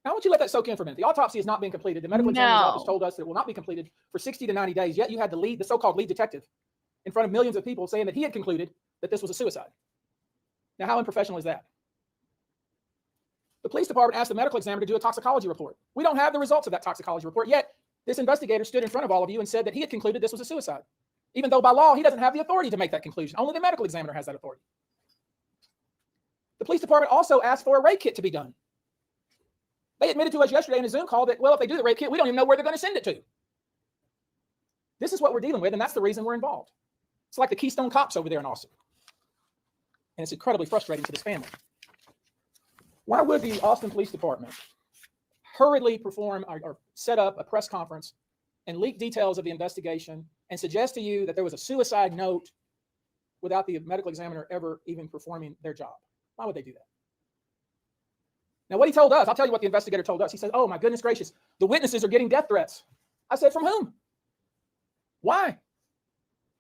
Now, I want you to let that soak in for a minute. The autopsy has not been completed. The medical examiner's office told us that it will not be completed for 60 to 90 days, yet you had the so-called lead detective in front of millions of people saying that he had concluded that this was a suicide. Now, how unprofessional is that? The police department asked the medical examiner to do a toxicology report. We don't have the results of that toxicology report, yet this investigator stood in front of all of you and said that he had concluded this was a suicide, even though by law he doesn't have the authority to make that conclusion. Only the medical examiner has that authority. The police department also asked for a rape kit to be done. They admitted to us yesterday in a Zoom call that, well, if they do the rape kit, we don't even know where they're going to send it to. This is what we're dealing with, and that's the reason we're involved. It's like the Keystone Cops over there in Austin. And it's incredibly frustrating to this family. Why would the Austin Police Department hurriedly perform or set up a press conference and leak details of the investigation and suggest to you that there was a suicide note without the medical examiner ever even performing their job? Why would they do that? Now, what he told us, I'll tell you what the investigator told us. He said, oh, my goodness gracious, the witnesses are getting death threats. I said, from whom? Why?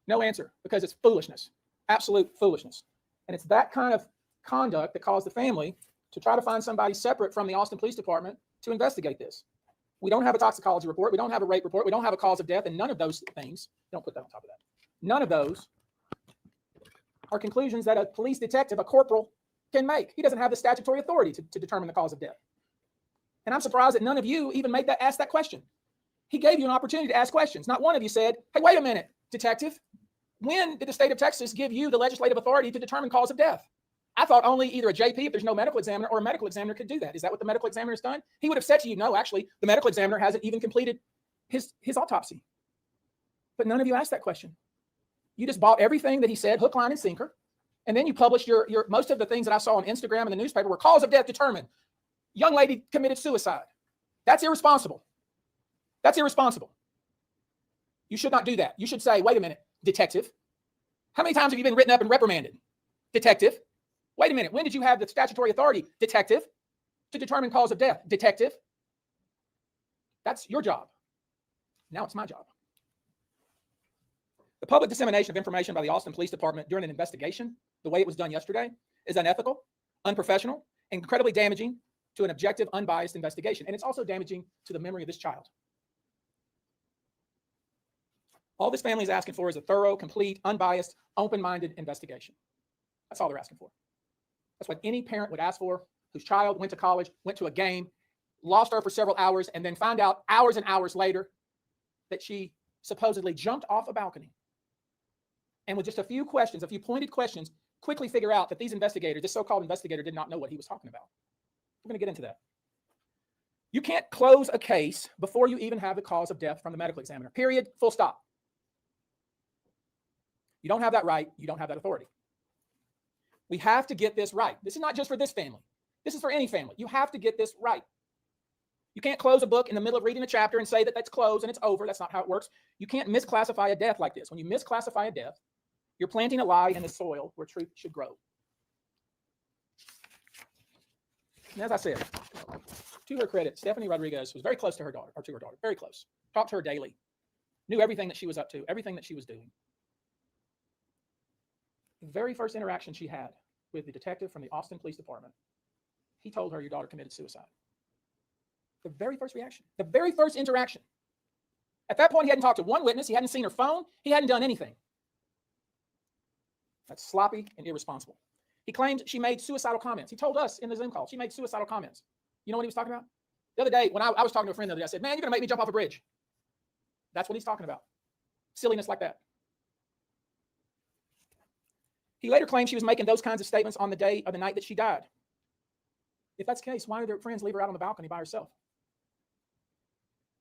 No answer, because it's foolishness, absolute foolishness. And it's that kind of conduct that caused the family to try to find somebody separate from the Austin Police Department to investigate this. We don't have a toxicology report. We don't have a rape report. We don't have a cause of death. And none of those things, don't put that on top of that. None of those are conclusions that a police detective, a corporal, can make. He doesn't have the statutory authority to determine the cause of death. And I'm surprised that none of you even asked that question. He gave you an opportunity to ask questions. Not one of you said, hey, wait a minute, detective. When did the state of Texas give you the legislative authority to determine cause of death? I thought only either a JP, if there's no medical examiner, or a medical examiner could do that. Is that what the medical examiner has done? He would have said to you, no, actually, the medical examiner hasn't even completed his autopsy. But none of you asked that question. You just bought everything that he said, hook, line, and sinker. And then you published your most of the things that I saw on Instagram and the newspaper were cause of death determined. Young lady committed suicide. That's irresponsible. That's irresponsible. You should not do that. You should say, wait a minute, detective. How many times have you been written up and reprimanded? Detective. Wait a minute. When did you have the statutory authority, detective, to determine cause of death? Detective. That's your job. Now it's my job. The public dissemination of information by the Austin Police Department during an investigation, the way it was done yesterday, is unethical, unprofessional, and incredibly damaging to an objective, unbiased investigation. And it's also damaging to the memory of this child. All this family is asking for is a thorough, complete, unbiased, open-minded investigation. That's all they're asking for. That's what any parent would ask for whose child went to college, went to a game, lost her for several hours, and then find out hours and hours later that she supposedly jumped off a balcony. And with just a few questions, a few pointed questions, quickly figure out that these investigators, this so-called investigator, did not know what he was talking about. We're going to get into that. You can't close a case before you even have the cause of death from the medical examiner. Period. Full stop. You don't have that right. You don't have that authority. We have to get this right. This is not just for this family. This is for any family. You have to get this right. You can't close a book in the middle of reading a chapter and say that that's closed and it's over. That's not how it works. You can't misclassify a death like this. When you misclassify a death, you're planting a lie in the soil where truth should grow. And as I said, to her credit, Stephanie Rodriguez was very close to her daughter, very close. Talked to her daily. Knew everything that she was up to, everything that she was doing. The very first interaction she had with the detective from the Austin Police Department, he told her your daughter committed suicide. The very first reaction, the very first interaction. At that point, he hadn't talked to one witness. He hadn't seen her phone. He hadn't done anything. That's sloppy and irresponsible. He claimed she made suicidal comments. He told us in the Zoom call, she made suicidal comments. You know what he was talking about? The other day, when I was talking to a friend the other day, I said, man, you're going to make me jump off a bridge. That's what he's talking about. Silliness like that. He later claimed she was making those kinds of statements on the day of the night that she died. If that's the case, why did her friends leave her out on the balcony by herself?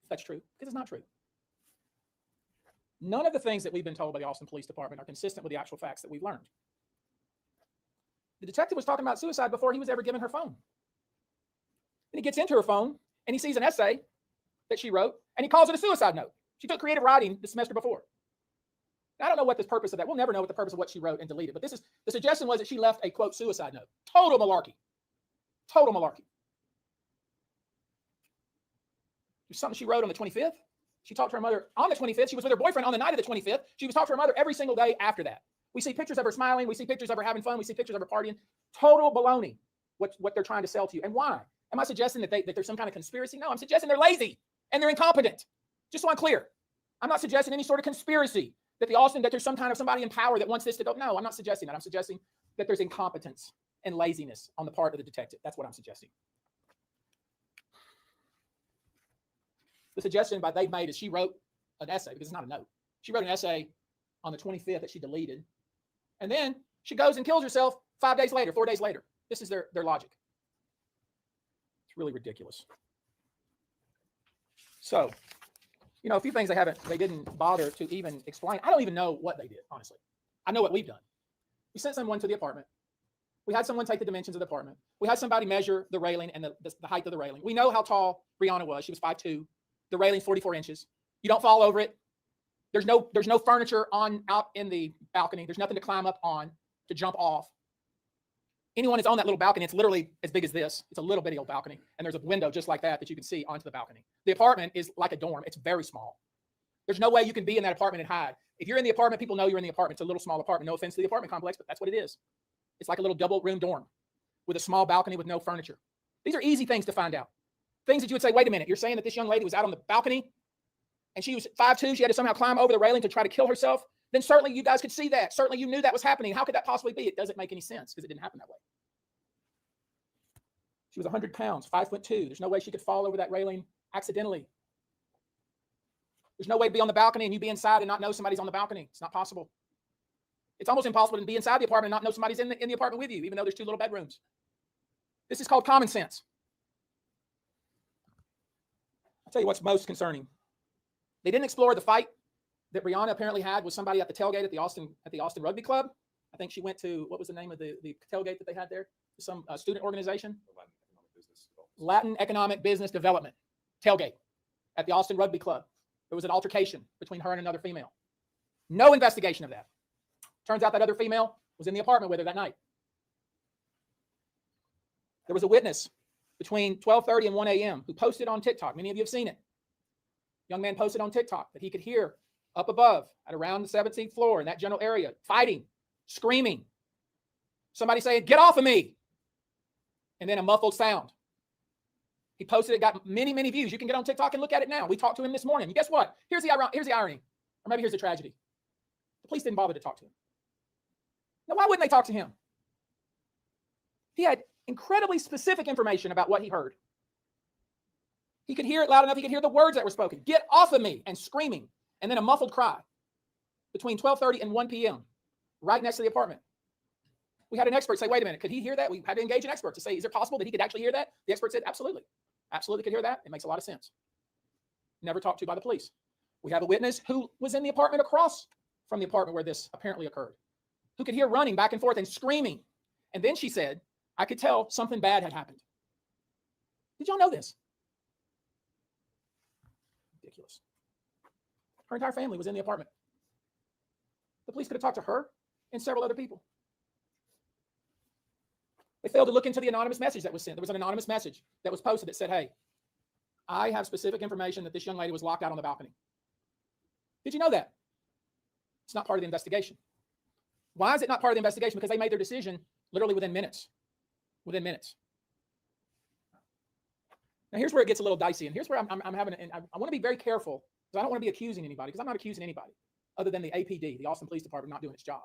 that's true, because it's not true. None of the things that we've been told by the Austin Police Department are consistent with the actual facts that we've learned. The detective was talking about suicide before he was ever given her phone. Then he gets into her phone and he sees an essay that she wrote and he calls it a suicide note. She took creative writing the semester before. Now, I don't know what the purpose of that. We'll never know what the purpose of what she wrote and deleted, but the suggestion was that she left a quote suicide note. Total malarkey. Total malarkey. There's something she wrote on the 25th. She talked to her mother on the 25th. She was with her boyfriend on the night of the 25th. She was talking to her mother every single day after that. We see pictures of her smiling. We see pictures of her having fun. We see pictures of her partying. Total baloney, what they're trying to sell to you. And why? Am I suggesting that there's some kind of conspiracy? No, I'm suggesting they're lazy and they're incompetent. Just so I'm clear. I'm not suggesting any sort of conspiracy that there's some kind of somebody in power that wants this to go. No, I'm not suggesting that. I'm suggesting that there's incompetence and laziness on the part of the detective. That's what I'm suggesting. The suggestion they've made is she wrote an essay, because it's not a note. She wrote an essay on the 25th that she deleted. And then she goes and kills herself 4 days later. This is their logic. It's really ridiculous. So, a few things they didn't bother to even explain. I don't even know what they did, honestly. I know what we've done. We sent someone to the apartment. We had someone take the dimensions of the apartment. We had somebody measure the railing and the height of the railing. We know how tall Brianna was. She was 5'2". The railing's 44 inches. You don't fall over it. There's no furniture out in the balcony. There's nothing to climb up on to jump off. Anyone that's on that little balcony, it's literally as big as this. It's a little bitty old balcony. And there's a window just like that you can see onto the balcony. The apartment is like a dorm. It's very small. There's no way you can be in that apartment and hide. If you're in the apartment, people know you're in the apartment. It's a little small apartment. No offense to the apartment complex, but that's what it is. It's like a little double room dorm with a small balcony with no furniture. These are easy things to find out. Things that you would say, wait a minute, you're saying that this young lady was out on the balcony and she was 5'2", she had to somehow climb over the railing to try to kill herself? Then certainly you guys could see that. Certainly you knew that was happening. How could that possibly be? It doesn't make any sense because it didn't happen that way. She was 100 pounds, 5'2". There's no way she could fall over that railing accidentally. There's no way to be on the balcony and you be inside and not know somebody's on the balcony. It's not possible. It's almost impossible to be inside the apartment and not know somebody's in the apartment with you, even though there's 2 little bedrooms. This is called common sense. I'll tell you what's most concerning. They didn't explore the fight that Brianna apparently had with somebody at the tailgate at the Austin Rugby Club. I think she went to, what was the name of the tailgate that they had there? Some student organization. Latin Economic Business Development tailgate at the Austin Rugby Club. There was an altercation between her and another female. No investigation of that. Turns out that other female was in the apartment with her that night. There was a witness between 12:30 and 1 a.m. who posted on TikTok. Many of you have seen it. Young man posted on TikTok that he could hear up above at around the 17th floor in that general area, fighting, screaming. Somebody saying, "Get off of me." And then a muffled sound. He posted it, got many, many views. You can get on TikTok and look at it now. We talked to him this morning. And guess what? Here's the irony. Or maybe here's the tragedy. The police didn't bother to talk to him. Now, why wouldn't they talk to him? He had incredibly specific information about what he heard. He could hear it loud enough. He could hear the words that were spoken. "Get off of me," and screaming. And then a muffled cry between 12:30 and 1 p.m. right next to the apartment. We had an expert say, wait a minute, could he hear that? We had to engage an expert to say, is it possible that he could actually hear that? The expert said, absolutely. Absolutely could hear that. It makes a lot of sense. Never talked to by the police. We have a witness who was in the apartment across from the apartment where this apparently occurred, who could hear running back and forth and screaming. And then she said, I could tell something bad had happened. Did y'all know this? Ridiculous. Her entire family was in the apartment. The police could have talked to her and several other people. They failed to look into the anonymous message that was sent. There was an anonymous message that was posted that said, hey, I have specific information that this young lady was locked out on the balcony. Did you know that? It's not part of the investigation. Why is it not part of the investigation? Because they made their decision literally within minutes. Within minutes. Now, here's where it gets a little dicey, and here's where I'm having, and I want to be very careful, because I don't want to be accusing anybody, because I'm not accusing anybody other than the APD, the Austin Police Department, not doing its job.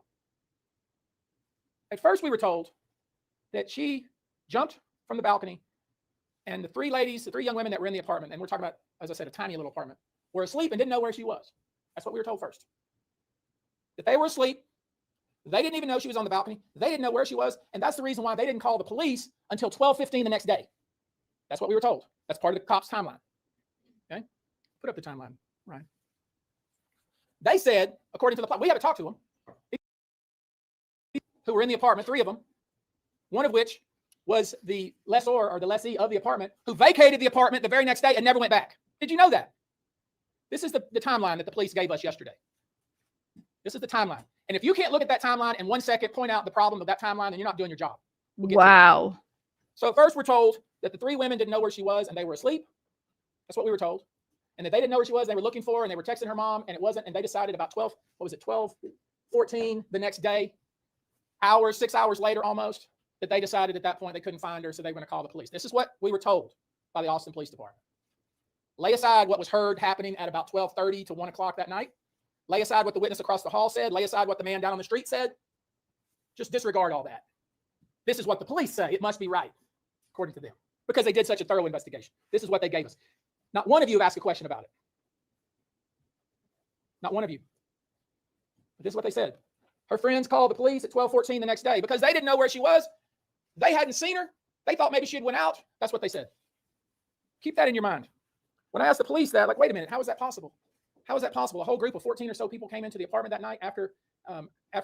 At first, we were told that she jumped from the balcony, and the three young women that were in the apartment, and we're talking about, as I said, a tiny little apartment, were asleep and didn't know where she was. That's what we were told first. That they were asleep. They didn't even know she was on the balcony. They didn't know where she was, and that's the reason why they didn't call the police until 12:15 the next day. That's what we were told. That's part of the cops' timeline. Okay? Put up the timeline, Ryan. They said, according to the, we haven't talked to them, who were in the apartment, 3 of them, one of which was the lessor or the lessee of the apartment, who vacated the apartment the very next day and never went back. Did you know that? This is the timeline that the police gave us yesterday. This is the timeline. And if you can't look at that timeline in 1 second, point out the problem of that timeline, then you're not doing your job. Wow. So at first we're told that the 3 women didn't know where she was and they were asleep. That's what we were told. And that they didn't know where she was. They were looking for her and they were texting her mom and it wasn't. And they decided about 12:14 the next day, 6 hours later almost, that they decided at that point they couldn't find her, so they were going to call the police. This is what we were told by the Austin Police Department. Lay aside what was heard happening at about 12:30 to 1 o'clock that night. Lay aside what the witness across the hall said. Lay aside what the man down on the street said. Just disregard all that. This is what the police say. It must be right, according to them, because they did such a thorough investigation. This is what they gave us. Not one of you have asked a question about it. Not one of you. But this is what they said. Her friends called the police at 12:14 the next day because they didn't know where she was. They hadn't seen her. They thought maybe she had went out. That's what they said. Keep that in your mind. When I asked the police that, like, wait a minute, how is that possible? How is that possible? A whole group of 14 or so people came into the apartment that night after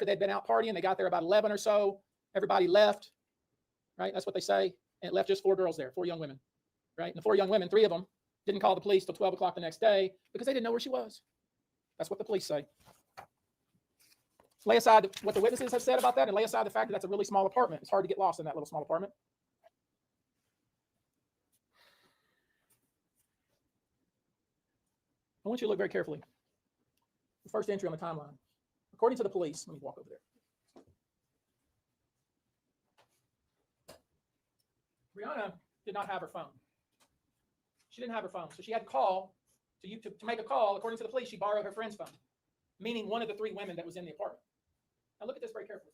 they'd been out partying. They got there about 11 or so. Everybody left, right? That's what they say. And it left just 4 girls there, 4 young women, right? And the 4 young women, 3 of them didn't call the police till 12 o'clock the next day because they didn't know where she was. That's what the police say. Lay aside what the witnesses have said about that and lay aside the fact that that's a really small apartment. It's hard to get lost in that little small apartment. I want you to look very carefully. The first entry on the timeline. According to the police, let me walk over there. Brianna did not have her phone. She didn't have her phone, so she had to call to make a call. According to the police, she borrowed her friend's phone, meaning one of the 3 women that was in the apartment. Now look at this very carefully.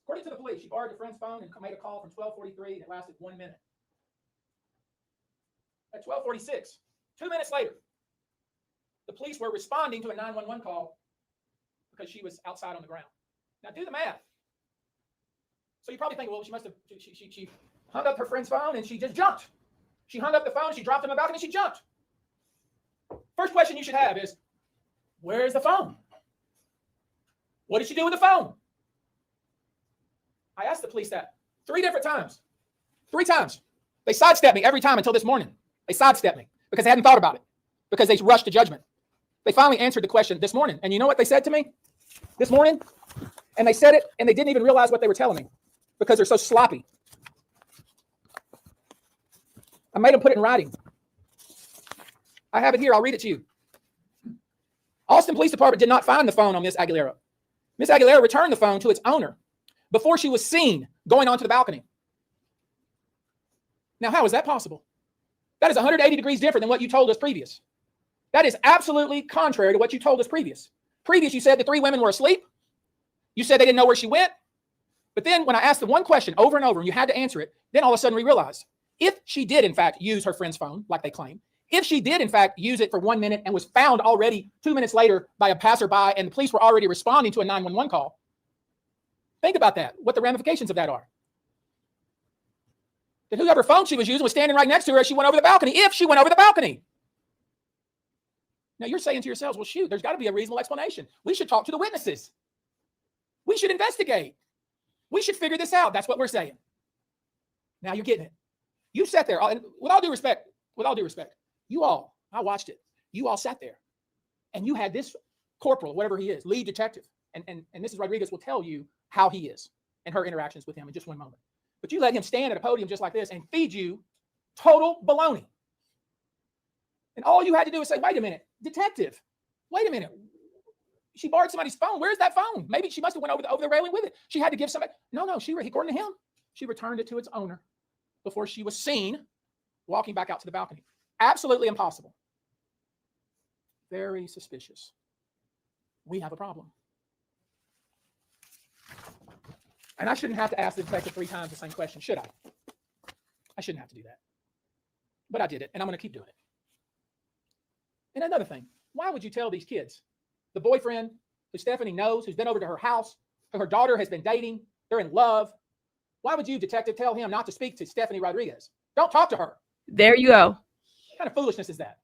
According to the police, she borrowed her friend's phone and made a call from 12:43 that lasted 1 minute. At 12:46, 2 minutes later, the police were responding to a 911 call because she was outside on the ground. Now do the math. So you probably think, well, she must have, she hung up her friend's phone and she just jumped. She hung up the phone, she dropped it on the balcony, and she jumped. First question you should have is, where is the phone? What did she do with the phone? I asked the police that 3 different times. 3 times. They sidestepped me every time until this morning. They sidestepped me because they hadn't thought about it, because they rushed to judgment. They finally answered the question this morning. And you know what they said to me this morning? And they said it, and they didn't even realize what they were telling me because they're so sloppy. I made them put it in writing. I have it here. I'll read it to you. Austin Police Department did not find the phone on Miss Aguilera. Miss Aguilera returned the phone to its owner before she was seen going onto the balcony. Now, how is that possible? That is 180 degrees different than what you told us previous. That is absolutely contrary to what you told us previous. Previous, you said the 3 women were asleep. You said they didn't know where she went. But then when I asked the one question over and over and you had to answer it, then all of a sudden we realized if she did, in fact, use her friend's phone like they claim, if she did, in fact, use it for 1 minute and was found already 2 minutes later by a passerby and the police were already responding to a 911 call, think about that, what the ramifications of that are. That whoever phone she was using was standing right next to her as she went over the balcony, if she went over the balcony. Now you're saying to yourselves, well, shoot, there's got to be a reasonable explanation. We should talk to the witnesses. We should investigate. We should figure this out. That's what we're saying. Now you're getting it. You sat there, and with all due respect, you all, I watched it. You all sat there and you had this corporal, whatever he is, lead detective. And Mrs. Rodriguez will tell you how he is and her interactions with him in just one moment. But you let him stand at a podium just like this and feed you total baloney. And all you had to do is say, wait a minute, detective, wait a minute. She borrowed somebody's phone. Where's that phone? Maybe she must have went over the railing with it. She had to give somebody. No, according to him, she returned it to its owner before she was seen walking back out to the balcony. Absolutely impossible. Very suspicious. We have a problem. And I shouldn't have to ask the detective 3 times the same question, should I? I shouldn't have to do that. But I did it, and I'm going to keep doing it. And another thing, why would you tell these kids, the boyfriend who Stephanie knows, who's been over to her house, who her daughter has been dating, they're in love, why would you, detective, tell him not to speak to Stephanie Rodriguez? Don't talk to her. There you go. What kind of foolishness is that?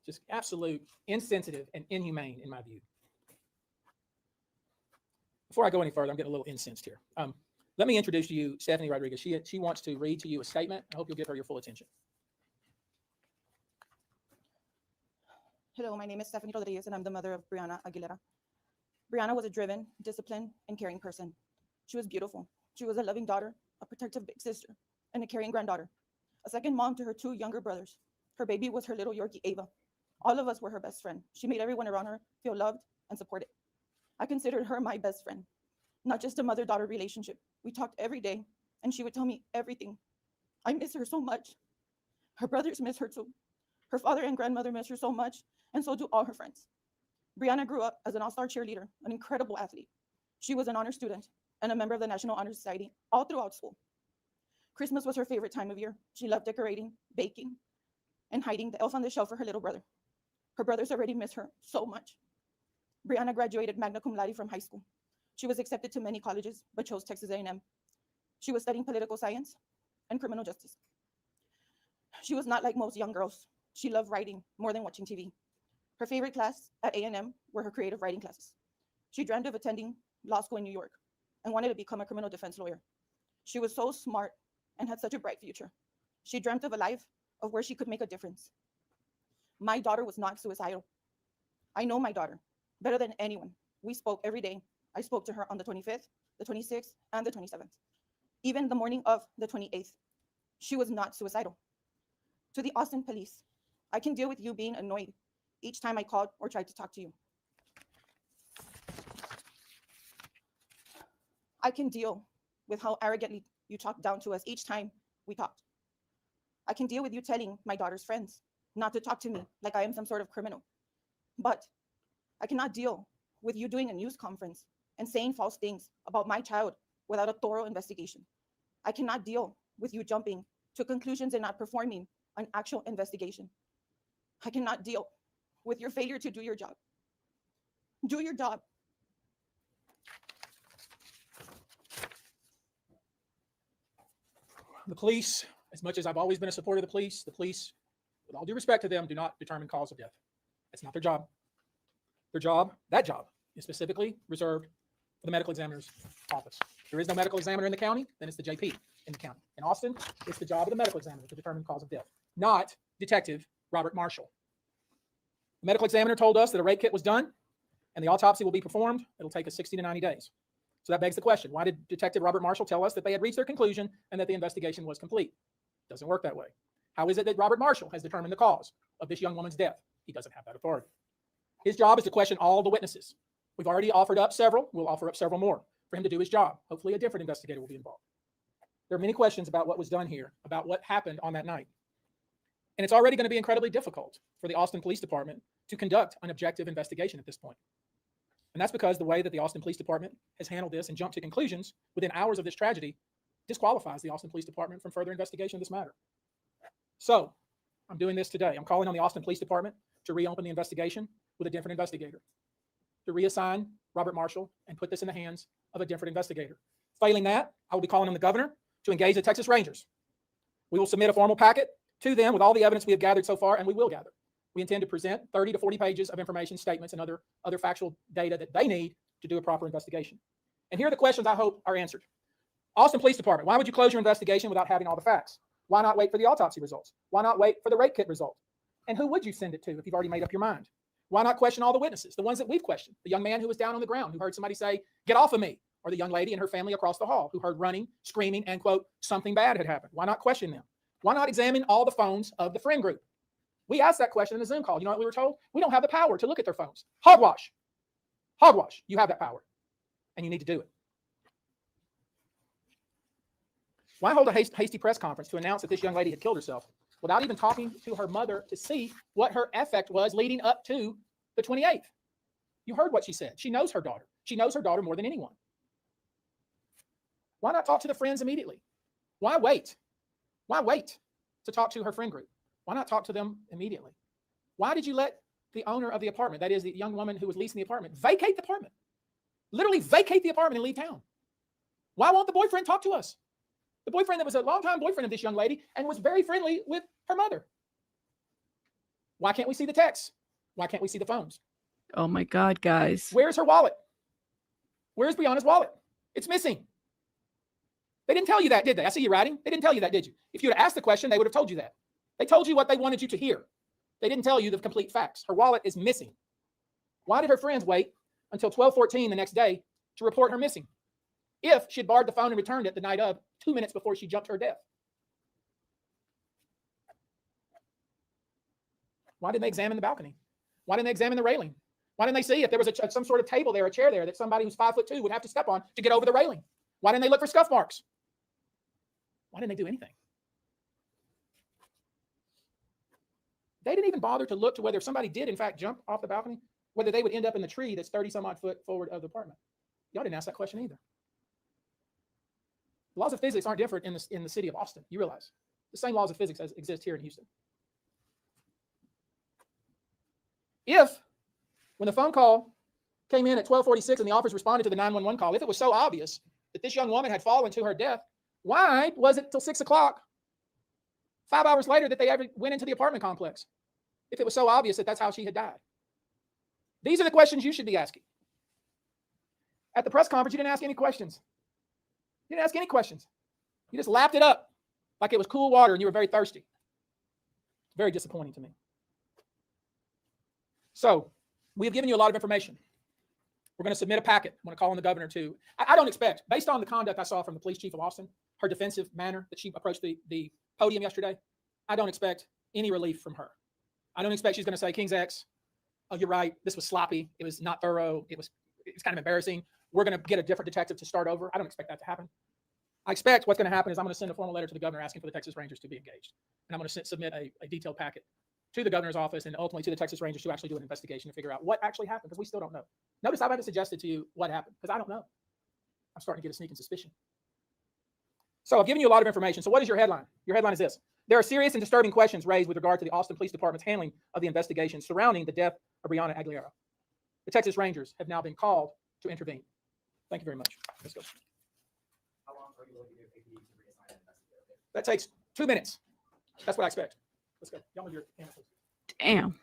Just absolute insensitive and inhumane in my view. Before I go any further, I'm getting a little incensed here. Let me introduce to you Stephanie Rodriguez. She wants to read to you a statement. I hope you'll give her your full attention. Hello, my name is Stephanie Rodriguez, and I'm the mother of Brianna Aguilera. Brianna was a driven, disciplined, and caring person. She was beautiful. She was a loving daughter, a protective big sister, and a caring granddaughter, a second mom to her 2 younger brothers. Her baby was her little Yorkie, Ava. All of us were her best friend. She made everyone around her feel loved and supported. I considered her my best friend, not just a mother-daughter relationship. We talked every day, and she would tell me everything. I miss her so much. Her brothers miss her too. Her father and grandmother miss her so much, and so do all her friends. Brianna grew up as an all-star cheerleader, an incredible athlete. She was an honor student and a member of the National Honor Society all throughout school. Christmas was her favorite time of year. She loved decorating, baking, and hiding the elf on the shelf for her little brother. Her brothers already miss her so much. Brianna graduated magna cum laude from high school. She was accepted to many colleges, but chose Texas A&M. She was studying political science and criminal justice. She was not like most young girls. She loved writing more than watching TV. Her favorite class at A&M were her creative writing classes. She dreamed of attending law school in New York and wanted to become a criminal defense lawyer. She was so smart and had such a bright future. She dreamt of a life of where she could make a difference. My daughter was not suicidal. I know my daughter better than anyone. We spoke every day. I spoke to her on the 25th, the 26th, and the 27th. Even the morning of the 28th, she was not suicidal. To the Austin police, I can deal with you being annoyed each time I called or tried to talk to you. I can deal with how arrogantly you talked down to us each time we talked. I can deal with you telling my daughter's friends not to talk to me like I am some sort of criminal. But I cannot deal with you doing a news conference and saying false things about my child without a thorough investigation. I cannot deal with you jumping to conclusions and not performing an actual investigation. I cannot deal with your failure to do your job. Do your job. The police, as much as I've always been a supporter of the police, with all due respect to them, do not determine cause of death. That's not their job. Their job, that job, is specifically reserved for the medical examiner's office. If there is no medical examiner in the county, then it's the JP in the county. In Austin, it's the job of the medical examiner to determine cause of death, not Detective Robert Marshall. The medical examiner told us that a rape kit was done and the autopsy will be performed. It'll take us 60 to 90 days. So that begs the question, why did Detective Robert Marshall tell us that they had reached their conclusion and that the investigation was complete? It doesn't work that way. How is it that Robert Marshall has determined the cause of this young woman's death? He doesn't have that authority. His job is to question all the witnesses. We've already offered up several. We'll offer up several more for him to do his job. Hopefully a different investigator will be involved. There are many questions about what was done here, about what happened on that night. And it's already going to be incredibly difficult for the Austin Police Department to conduct an objective investigation at this point. And that's because the way that the Austin Police Department has handled this and jumped to conclusions within hours of this tragedy disqualifies the Austin Police Department from further investigation of this matter. So I'm doing this today. I'm calling on the Austin Police Department to reopen the investigation with a different investigator, to reassign Robert Marshall and put this in the hands of a different investigator. Failing that, I will be calling on the governor to engage the Texas Rangers. We will submit a formal packet to them with all the evidence we have gathered so far, and we will gather. We intend to present 30 to 40 pages of information, statements, and other factual data that they need to do a proper investigation. And here are the questions I hope are answered. Austin Police Department, why would you close your investigation without having all the facts? Why not wait for the autopsy results? Why not wait for the rape kit result? And who would you send it to if you've already made up your mind? Why not question all the witnesses, the ones that we've questioned? The young man who was down on the ground, who heard somebody say, "Get off of me," or the young lady and her family across the hall, who heard running, screaming, and, quote, something bad had happened. Why not question them? Why not examine all the phones of the friend group? We asked that question in the Zoom call. You know what we were told? We don't have the power to look at their phones. Hogwash. Hogwash. You have that power, and you need to do it. Why hold a hasty press conference to announce that this young lady had killed herself without even talking to her mother to see what her affect was leading up to the 28th? You heard what she said. She knows her daughter. She knows her daughter more than anyone. Why not talk to the friends immediately? Why wait? Why wait to talk to her friend group? Why not talk to them immediately? Why did you let the owner of the apartment, that is the young woman who was leasing the apartment, vacate the apartment? Literally vacate the apartment and leave town. Why won't the boyfriend talk to us? The boyfriend that was a longtime boyfriend of this young lady and was very friendly with her mother. Why can't we see the texts? Why can't we see the phones? Oh my God, guys. Where's her wallet? Where's Brianna's wallet? It's missing. They didn't tell you that, did they? I see you writing. They didn't tell you that, did you? If you had asked the question, they would have told you that. They told you what they wanted you to hear. They didn't tell you the complete facts. Her wallet is missing. Why did her friends wait until 12:14 the next day to report her missing? If she'd borrowed the phone and returned it the night of, 2 minutes before she jumped her death. Why didn't they examine the balcony? Why didn't they examine the railing? Why didn't they see if there was some sort of table there, a chair there that somebody who's 5'2" would have to step on to get over the railing? Why didn't they look for scuff marks? Why didn't they do anything? They didn't even bother to look to whether if somebody did, in fact, jump off the balcony, whether they would end up in the tree that's 30-some-odd foot forward of the apartment. Y'all didn't ask that question either. The laws of physics aren't different in the city of Austin. You realize the same laws of physics exist here in Houston. If, when the phone call came in at 12:46 and the officers responded to the 911 call, if it was so obvious that this young woman had fallen to her death, why was it till 6 o'clock, 5 hours later, that they ever went into the apartment complex? If it was so obvious that that's how she had died. These are the questions you should be asking. At the press conference, you didn't ask any questions. You didn't ask any questions. You just lapped it up like it was cool water and you were very thirsty. Very disappointing to me. So we have given you a lot of information. We're going to submit a packet. I'm going to call on the governor too. I don't expect, based on the conduct I saw from the police chief of Austin, her defensive manner that she approached the podium yesterday, I don't expect any relief from her. I don't expect she's going to say, King's X, oh, you're right, this was sloppy, it was not thorough, it's kind of embarrassing, we're going to get a different detective to start over. I don't expect that to happen. I expect what's going to happen is I'm going to send a formal letter to the governor asking for the Texas Rangers to be engaged. And I'm going to submit a detailed packet to the governor's office and ultimately to the Texas Rangers to actually do an investigation to figure out what actually happened, because we still don't know. Notice I haven't suggested to you what happened, because I don't know. I'm starting to get a sneaking suspicion. So I've given you a lot of information. So what is your headline? Your headline is this: there are serious and disturbing questions raised with regard to the Austin Police Department's handling of the investigation surrounding the death of Brianna Aguilera. The Texas Rangers have now been called to intervene. Thank you very much. Let's go. How long are you looking to reassign an investigator? That takes 2 minutes. That's what I expect. Let's go. Y'all move your camera, please. Damn.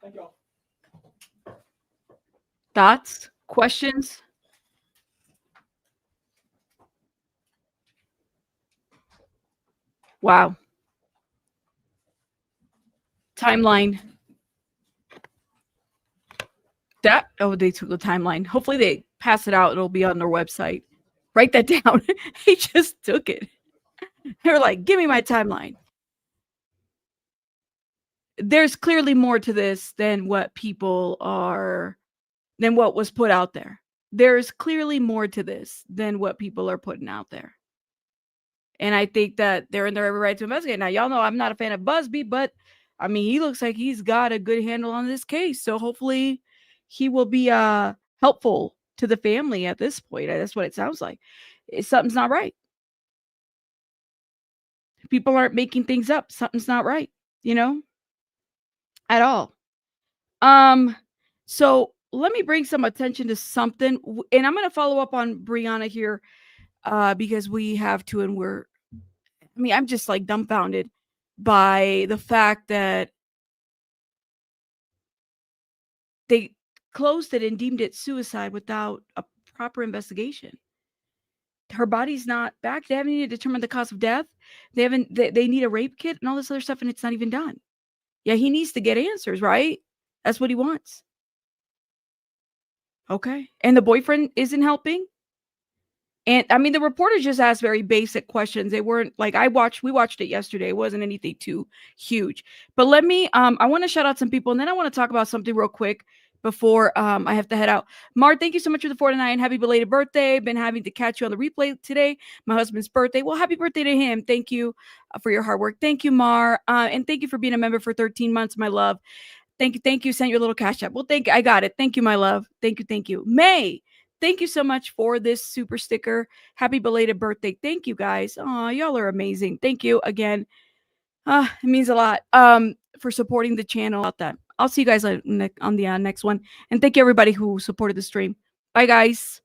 Thank you all. Thoughts? Questions? Wow. Timeline. They took the timeline. Hopefully they pass it out. It'll be on their website. Write that down. He just took it. They're like, give me my timeline. There's clearly more to this than what was put out there. There's clearly more to this than what people are putting out there. And I think that they're in their every right to investigate. Now, y'all know I'm not a fan of Busby, but I mean, he looks like he's got a good handle on this case. So hopefully he will be helpful to the family at this point. That's what it sounds like. Something's not right. People aren't making things up. Something's not right, at all. So let me bring some attention to something, and I'm going to follow up on Brianna here because we have to, and I'm just like dumbfounded by the fact that they closed it and deemed it suicide without a proper investigation. Her body's not back. They haven't even determined the cause of death. They need a rape kit and all this other stuff, and it's not even done. Yeah, he needs to get answers, right? That's what he wants. Okay. And the boyfriend isn't helping. And I mean, the reporters just asked very basic questions. They weren't like, we watched it yesterday. It wasn't anything too huge. But let me, I want to shout out some people, and then I want to talk about something real quick before I have to head out. Mar, thank you so much for the 49. Happy belated birthday. Been having to catch you on the replay today. My husband's birthday. Well, happy birthday to him. Thank you for your hard work. Thank you, Mar. And thank you for being a member for 13 months, my love. Thank you. Sent your little cash app. Well, I got it. Thank you, my love. Thank you. May, thank you so much for this super sticker. Happy belated birthday. Thank you, guys. Oh, y'all are amazing. Thank you again. It means a lot for supporting the channel. About that. I'll see you guys on the next one. And thank you, everybody who supported the stream. Bye, guys.